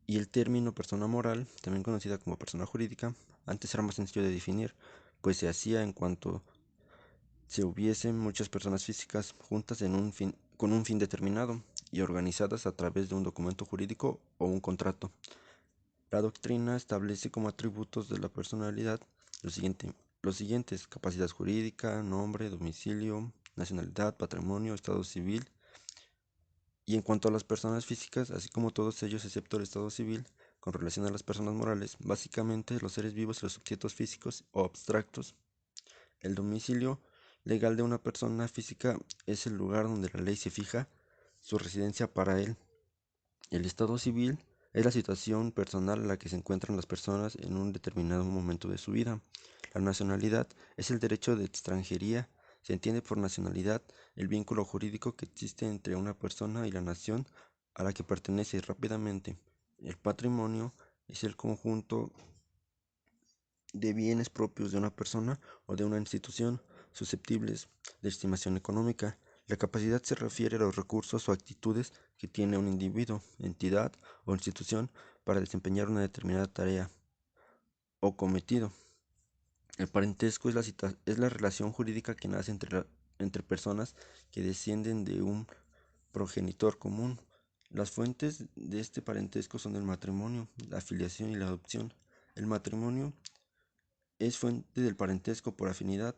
Y el término persona moral, también conocida como persona jurídica, antes era más sencillo de definir, pues se hacía en cuanto se hubiesen muchas personas físicas juntas con un fin determinado y organizadas a través de un documento jurídico o un contrato. La doctrina establece como atributos de la personalidad los siguientes: capacidad jurídica, nombre, domicilio, nacionalidad, patrimonio, estado civil. Y en cuanto a las personas físicas, así como todos ellos excepto el estado civil, con relación a las personas morales, básicamente los seres vivos y los objetos físicos o abstractos. El domicilio legal de una persona física es el lugar donde la ley se fija su residencia para él. El estado civil es la situación personal en la que se encuentran las personas en un determinado momento de su vida. La nacionalidad es el derecho de extranjería. Se entiende por nacionalidad el vínculo jurídico que existe entre una persona y la nación a la que pertenece. Rápidamente, el patrimonio es el conjunto de bienes propios de una persona o de una institución susceptibles de estimación económica. La capacidad se refiere a los recursos o actitudes que tiene un individuo, entidad o institución para desempeñar una determinada tarea o cometido. El parentesco es la relación jurídica que nace entre personas que descienden de un progenitor común. Las fuentes de este parentesco son el matrimonio, la filiación y la adopción. El matrimonio es fuente del parentesco por afinidad,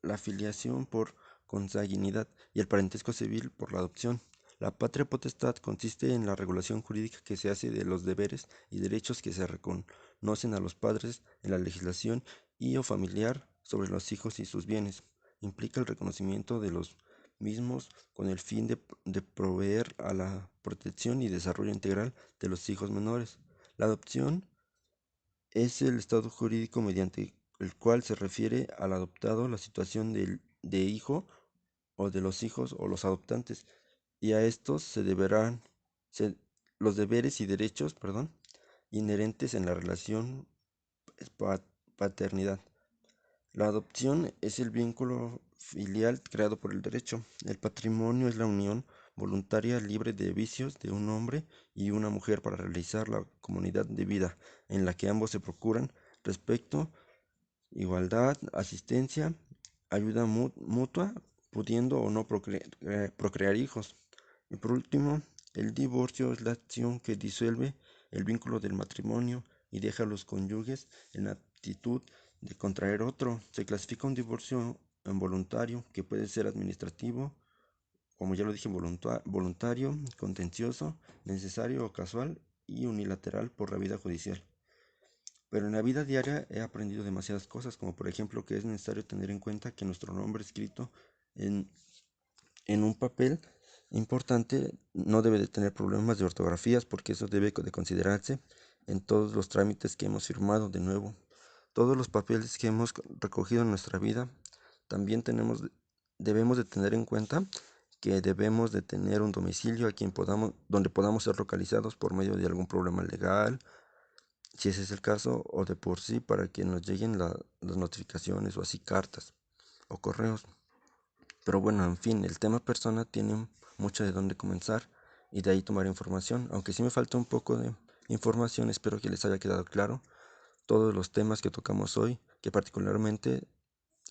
la filiación por consanguinidad y el parentesco civil por la adopción. La patria potestad consiste en la regulación jurídica que se hace de los deberes y derechos que se reconocen a los padres en la legislación y o familiar sobre los hijos y sus bienes. Implica el reconocimiento de los mismos con el fin de proveer a la protección y desarrollo integral de los hijos menores. La adopción es el estado jurídico mediante el cual se refiere al adoptado la situación de hijo o de los hijos o los adoptantes, y a estos los deberes y derechos, inherentes en la relación paternidad. La adopción es el vínculo filial creado por el derecho. El patrimonio es la unión voluntaria libre de vicios de un hombre y una mujer para realizar la comunidad de vida en la que ambos se procuran respeto, igualdad, asistencia, ayuda mutua, pudiendo o no procrear hijos. Y por último, el divorcio es la acción que disuelve el vínculo del matrimonio y deja a los cónyuges en actitud de contraer otro. Se clasifica un divorcio involuntario, que puede ser administrativo, como ya lo dije, voluntario, contencioso, necesario o casual, y unilateral por la vida judicial. Pero en la vida diaria he aprendido demasiadas cosas, como por ejemplo que es necesario tener en cuenta que nuestro nombre escrito en un papel importante no debe de tener problemas de ortografías, porque eso debe de considerarse en todos los trámites que hemos firmado. De nuevo, todos los papeles que hemos recogido en nuestra vida, también debemos de tener en cuenta que debemos de tener un domicilio donde podamos ser localizados por medio de algún problema legal, si ese es el caso, o de por sí para que nos lleguen las notificaciones o así cartas o correos. Pero bueno, en fin, el tema persona tiene mucho de dónde comenzar y de ahí tomar información, aunque sí me falta un poco de información, espero que les haya quedado claro todos los temas que tocamos hoy, que particularmente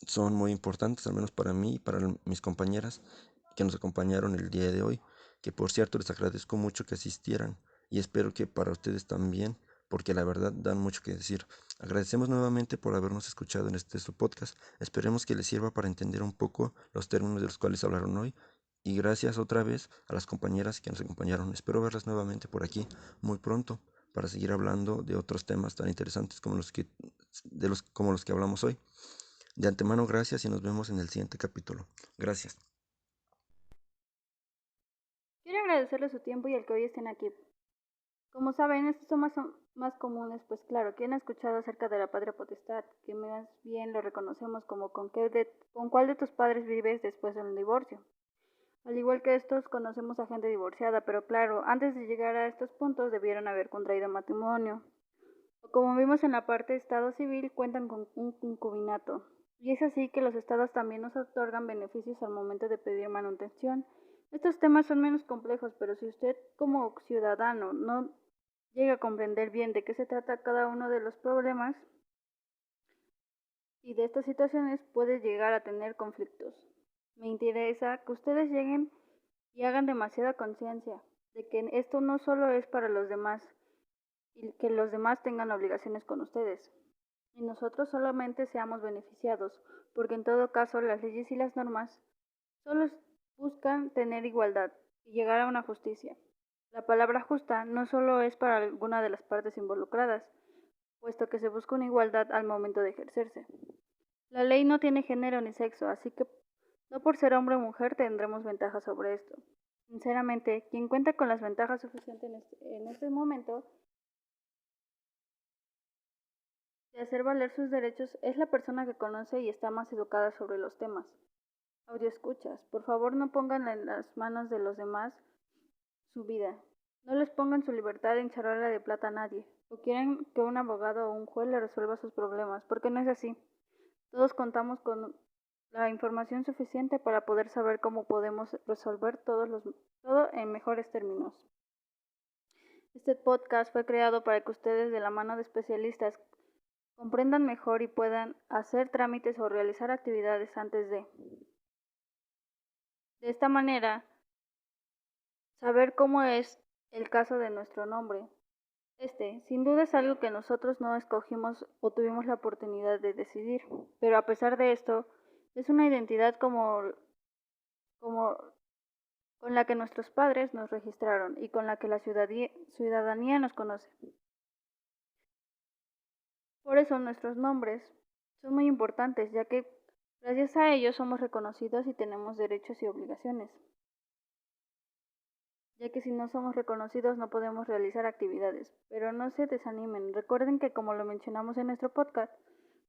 son muy importantes, al menos para mí y para mis compañeras que nos acompañaron el día de hoy, que por cierto les agradezco mucho que asistieran y espero que para ustedes también, porque la verdad dan mucho que decir. Agradecemos nuevamente por habernos escuchado en este su podcast, esperemos que les sirva para entender un poco los términos de los cuales hablaron hoy y gracias otra vez a las compañeras que nos acompañaron. Espero verlas nuevamente por aquí muy pronto para seguir hablando de otros temas tan interesantes como como los que hablamos hoy. De antemano, gracias y nos vemos en el siguiente capítulo. Gracias. Quiero agradecerles su tiempo y el que hoy estén aquí. Como saben, estos temas son más comunes, pues claro, ¿quién ha escuchado acerca de la patria potestad? Que más bien lo reconocemos como con cuál de tus padres vives después de un divorcio. Al igual que estos, conocemos a gente divorciada, pero claro, antes de llegar a estos puntos debieron haber contraído matrimonio. O como vimos en la parte de Estado civil, cuentan con un concubinato. Y es así que los estados también nos otorgan beneficios al momento de pedir manutención. Estos temas son menos complejos, pero si usted como ciudadano no llega a comprender bien de qué se trata cada uno de los problemas y de estas situaciones, puede llegar a tener conflictos. Me interesa que ustedes lleguen y hagan demasiada conciencia de que esto no solo es para los demás y que los demás tengan obligaciones con ustedes y nosotros solamente seamos beneficiados, porque en todo caso las leyes y las normas solo buscan tener igualdad y llegar a una justicia. La palabra justa no solo es para alguna de las partes involucradas, puesto que se busca una igualdad al momento de ejercerse. La ley no tiene género ni sexo, así que no por ser hombre o mujer tendremos ventajas sobre esto. Sinceramente, quien cuenta con las ventajas suficientes en este momento de hacer valer sus derechos es la persona que conoce y está más educada sobre los temas. Audio escuchas, por favor no pongan en las manos de los demás su vida. No les pongan su libertad en charola de plata a nadie, o quieren que un abogado o un juez le resuelva sus problemas, porque no es así. Todos contamos con la información suficiente para poder saber cómo podemos resolver todo en mejores términos. Este podcast fue creado para que ustedes, de la mano de especialistas, comprendan mejor y puedan hacer trámites o realizar actividades antes de esta manera, saber cómo es el caso de nuestro nombre. Sin duda es algo que nosotros no escogimos o tuvimos la oportunidad de decidir, pero a pesar de esto, es una identidad como con la que nuestros padres nos registraron y con la que la ciudadanía nos conoce. Por eso nuestros nombres son muy importantes, ya que gracias a ellos somos reconocidos y tenemos derechos y obligaciones. Ya que si no somos reconocidos no podemos realizar actividades, pero no se desanimen. Recuerden que como lo mencionamos en nuestro podcast,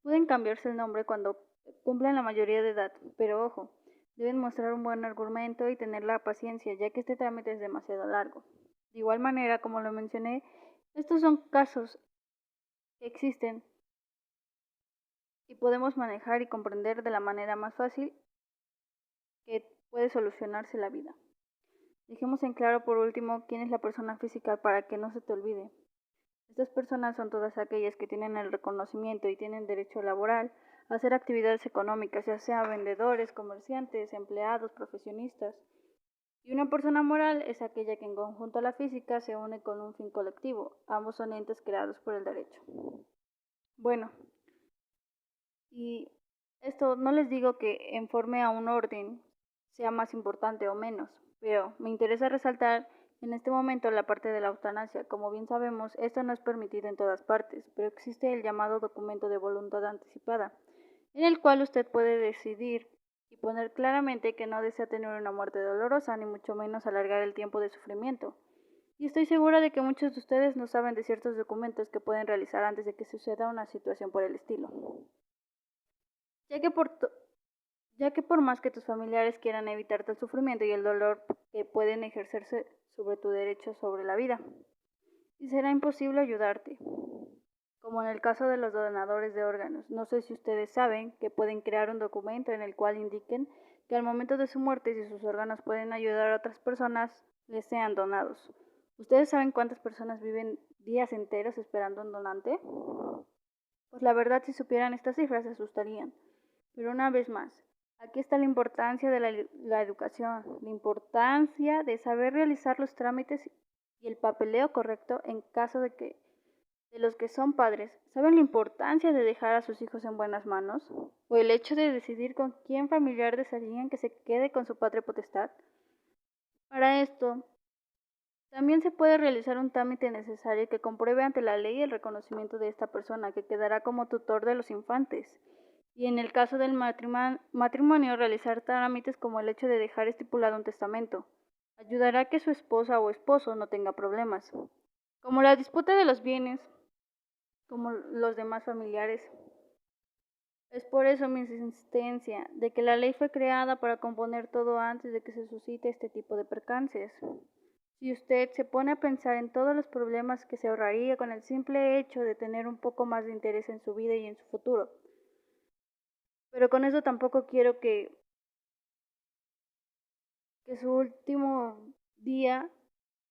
pueden cambiarse el nombre cuando cumplan la mayoría de edad, pero ojo, deben mostrar un buen argumento y tener la paciencia, ya que este trámite es demasiado largo. De igual manera, como lo mencioné, estos son casos que existen y podemos manejar y comprender de la manera más fácil que puede solucionarse la vida. Dejemos en claro por último quién es la persona física para que no se te olvide. Estas personas son todas aquellas que tienen el reconocimiento y tienen derecho laboral a hacer actividades económicas, ya sea vendedores, comerciantes, empleados, profesionistas. Y una persona moral es aquella que en conjunto a la física se une con un fin colectivo. Ambos son entes creados por el derecho. Bueno, y esto no les digo que en forma a un orden sea más importante o menos, pero me interesa resaltar en este momento la parte de la eutanasia. Como bien sabemos, esto no es permitido en todas partes, pero existe el llamado documento de voluntad anticipada, en el cual usted puede decidir y poner claramente que no desea tener una muerte dolorosa, ni mucho menos alargar el tiempo de sufrimiento. Y estoy segura de que muchos de ustedes no saben de ciertos documentos que pueden realizar antes de que suceda una situación por el estilo. Ya que por más que tus familiares quieran evitarte el sufrimiento y el dolor que pueden ejercerse sobre tu derecho sobre la vida, y será imposible ayudarte. como en el caso de los donadores de órganos. No sé si ustedes saben que pueden crear un documento en el cual indiquen que al momento de su muerte, si sus órganos pueden ayudar a otras personas, les sean donados. ¿Ustedes saben cuántas personas viven días enteros esperando un donante? Pues la verdad, si supieran estas cifras, se asustarían. Pero una vez más, aquí está la importancia de la educación, la importancia de saber realizar los trámites y el papeleo correcto en caso de los que son padres. ¿Saben la importancia de dejar a sus hijos en buenas manos? ¿O el hecho de decidir con quién familiar desearían que se quede con su patria potestad? Para esto, también se puede realizar un trámite necesario que compruebe ante la ley el reconocimiento de esta persona, que quedará como tutor de los infantes. Y en el caso del matrimonio, realizar trámites como el hecho de dejar estipulado un testamento. Ayudará a que su esposa o esposo no tenga problemas, como la disputa de los bienes, como los demás familiares. Es por eso mi insistencia de que la ley fue creada para componer todo antes de que se suscite este tipo de percances. Si usted se pone a pensar en todos los problemas que se ahorraría con el simple hecho de tener un poco más de interés en su vida y en su futuro. Pero con eso tampoco quiero que su último día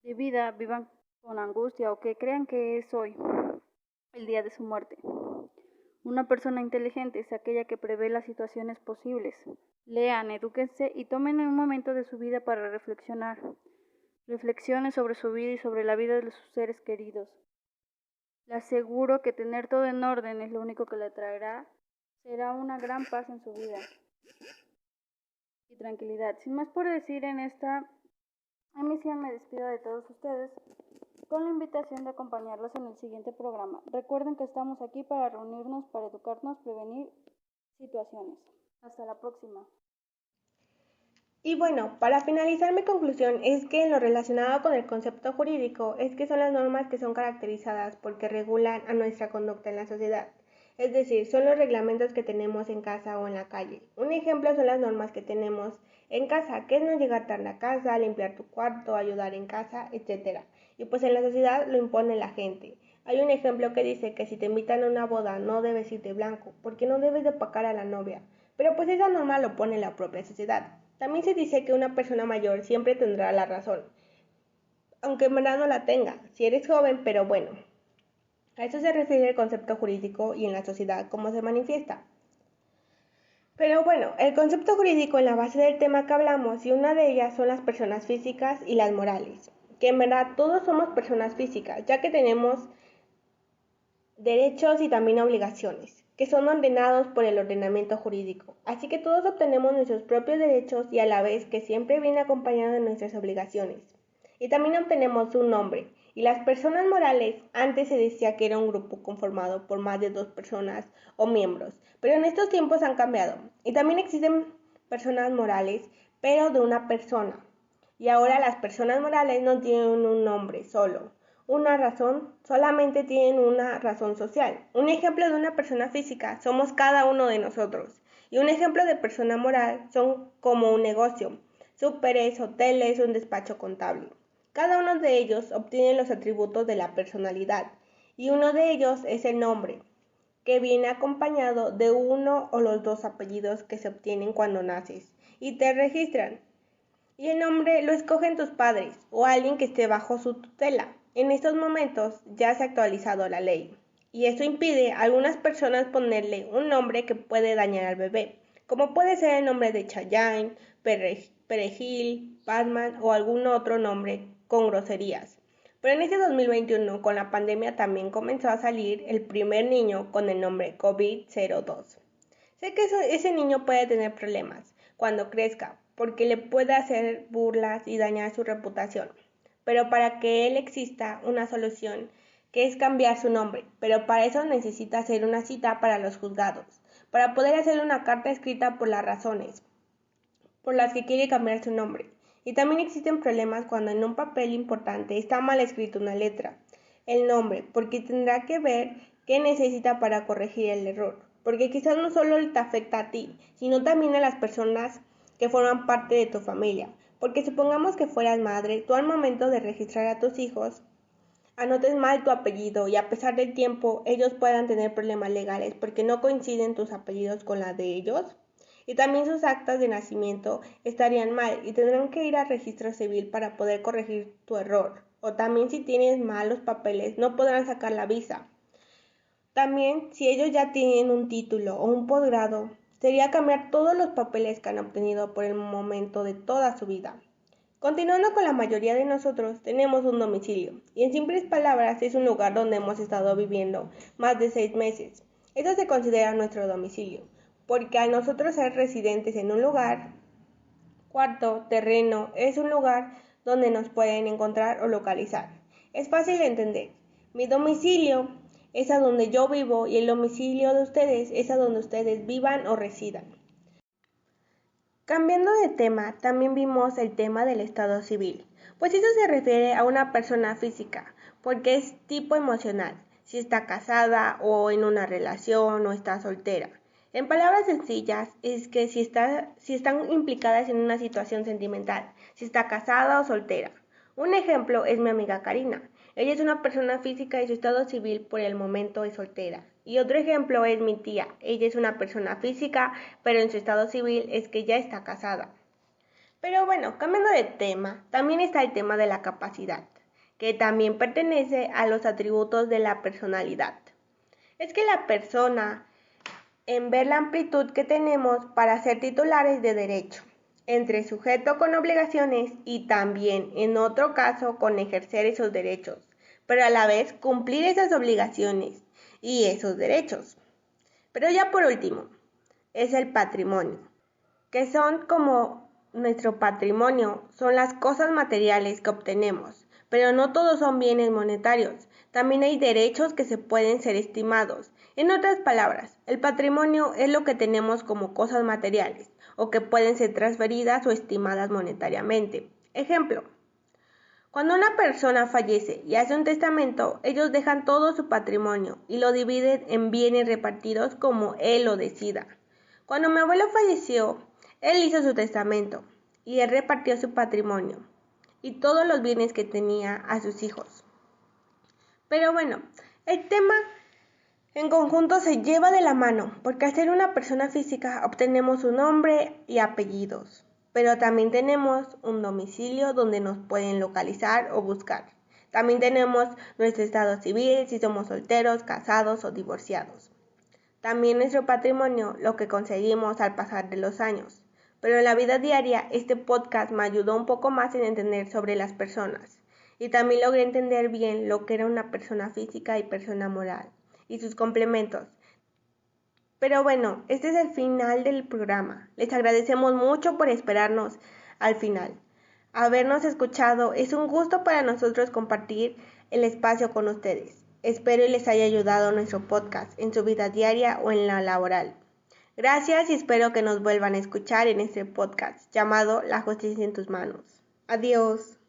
de vida vivan con angustia o que crean que es hoy el día de su muerte. Una persona inteligente es aquella que prevé las situaciones posibles. Lean, edúquense y tomen un momento de su vida para reflexionar. Reflexiones sobre su vida y sobre la vida de sus seres queridos. Le aseguro que tener todo en orden es lo único que le traerá, será una gran paz en su vida y tranquilidad. Sin más por decir, en esta emisión me despido de todos ustedes con la invitación de acompañarlos en el siguiente programa. Recuerden que estamos aquí para reunirnos, para educarnos, prevenir situaciones. Hasta la próxima. Y bueno, para finalizar mi conclusión es que en lo relacionado con el concepto jurídico es que son las normas que son caracterizadas porque regulan a nuestra conducta en la sociedad. Es decir, son los reglamentos que tenemos en casa o en la calle. Un ejemplo son las normas que tenemos en casa, que es no llegar tarde a casa, limpiar tu cuarto, ayudar en casa, etc. Y pues en la sociedad lo impone la gente. Hay un ejemplo que dice que si te invitan a una boda no debes ir de blanco, porque no debes de opacar a la novia. Pero pues esa norma lo pone la propia sociedad. También se dice que una persona mayor siempre tendrá la razón, aunque en verdad no la tenga, si eres joven, pero bueno. A eso se refiere el concepto jurídico y en la sociedad cómo se manifiesta. Pero bueno, el concepto jurídico en la base del tema que hablamos y una de ellas son las personas físicas y las morales, que en verdad todos somos personas físicas, ya que tenemos derechos y también obligaciones, que son ordenados por el ordenamiento jurídico. Así que todos obtenemos nuestros propios derechos y a la vez que siempre viene acompañado de nuestras obligaciones. Y también obtenemos un nombre. Y las personas morales, antes se decía que era un grupo conformado por más de 2 personas o miembros, pero en estos tiempos han cambiado. Y también existen personas morales, pero de una persona. Y ahora las personas morales no tienen un nombre solo, una razón, solamente tienen una razón social. Un ejemplo de una persona física somos cada uno de nosotros. Y un ejemplo de persona moral son como un negocio, súperes, hoteles, un despacho contable. Cada uno de ellos obtiene los atributos de la personalidad y uno de ellos es el nombre, que viene acompañado de uno o los 2 apellidos que se obtienen cuando naces y te registran. Y el nombre lo escogen tus padres o alguien que esté bajo su tutela. En estos momentos ya se ha actualizado la ley y esto impide a algunas personas ponerle un nombre que puede dañar al bebé, como puede ser el nombre de Chayanne, Perejil, Batman o algún otro nombre con groserías. Pero en este 2021 con la pandemia también comenzó a salir el primer niño con el nombre COVID-02. Sé que ese niño puede tener problemas cuando crezca, porque le puede hacer burlas y dañar su reputación. Pero para que él exista una solución, que es cambiar su nombre, pero para eso necesita hacer una cita para los juzgados, para poder hacerle una carta escrita por las razones por las que quiere cambiar su nombre. Y también existen problemas cuando en un papel importante está mal escrito una letra, el nombre, porque tendrá que ver qué necesita para corregir el error, porque quizás no solo te afecta a ti, sino también a las personas que forman parte de tu familia, porque supongamos que fueras madre, tú al momento de registrar a tus hijos, anotes mal tu apellido y a pesar del tiempo ellos puedan tener problemas legales porque no coinciden tus apellidos con la de ellos. Y también sus actas de nacimiento estarían mal y tendrán que ir al registro civil para poder corregir tu error. O también si tienes malos papeles no podrán sacar la visa. También si ellos ya tienen un título o un posgrado, sería cambiar todos los papeles que han obtenido por el momento de toda su vida. Continuando con la mayoría de nosotros, tenemos un domicilio, y en simples palabras es un lugar donde hemos estado viviendo más de 6 meses. Eso se considera nuestro domicilio, porque al nosotros ser residentes en un lugar, cuarto, terreno, es un lugar donde nos pueden encontrar o localizar. Es fácil de entender. Mi domicilio es a donde yo vivo y el domicilio de ustedes es a donde ustedes vivan o residan. Cambiando de tema, también vimos el tema del estado civil, pues eso se refiere a una persona física, porque es tipo emocional, si está casada o en una relación o está soltera. En palabras sencillas, es que si están implicadas en una situación sentimental, si está casada o soltera. Un ejemplo es mi amiga Karina. Ella es una persona física y su estado civil por el momento es soltera. Y otro ejemplo es mi tía. Ella es una persona física, pero en su estado civil es que ya está casada. Pero bueno, cambiando de tema, también está el tema de la capacidad, que también pertenece a los atributos de la personalidad. Es que la persona, en ver la amplitud que tenemos para ser titulares de derecho, entre sujeto con obligaciones y también, en otro caso, con ejercer esos derechos, pero a la vez cumplir esas obligaciones y esos derechos. Pero ya por último, es el patrimonio, que son como nuestro patrimonio, son las cosas materiales que obtenemos, pero no todos son bienes monetarios, también hay derechos que se pueden ser estimados. En otras palabras, el patrimonio es lo que tenemos como cosas materiales, o que pueden ser transferidas o estimadas monetariamente. Ejemplo, cuando una persona fallece y hace un testamento, ellos dejan todo su patrimonio y lo dividen en bienes repartidos como él lo decida. Cuando mi abuelo falleció, él hizo su testamento y él repartió su patrimonio y todos los bienes que tenía a sus hijos. Pero bueno, el tema en conjunto se lleva de la mano, porque al ser una persona física obtenemos un nombre y apellidos, pero también tenemos un domicilio donde nos pueden localizar o buscar. También tenemos nuestro estado civil, si somos solteros, casados o divorciados. También nuestro patrimonio, lo que conseguimos al pasar de los años. Pero en la vida diaria, este podcast me ayudó un poco más en entender sobre las personas. Y también logré entender bien lo que era una persona física y persona moral y sus complementos. Pero bueno, este es el final del programa. Les agradecemos mucho por esperarnos al final. Habernos escuchado, es un gusto para nosotros compartir el espacio con ustedes. Espero y les haya ayudado nuestro podcast en su vida diaria o en la laboral. Gracias y espero que nos vuelvan a escuchar en este podcast llamado La Justicia en tus manos. Adiós.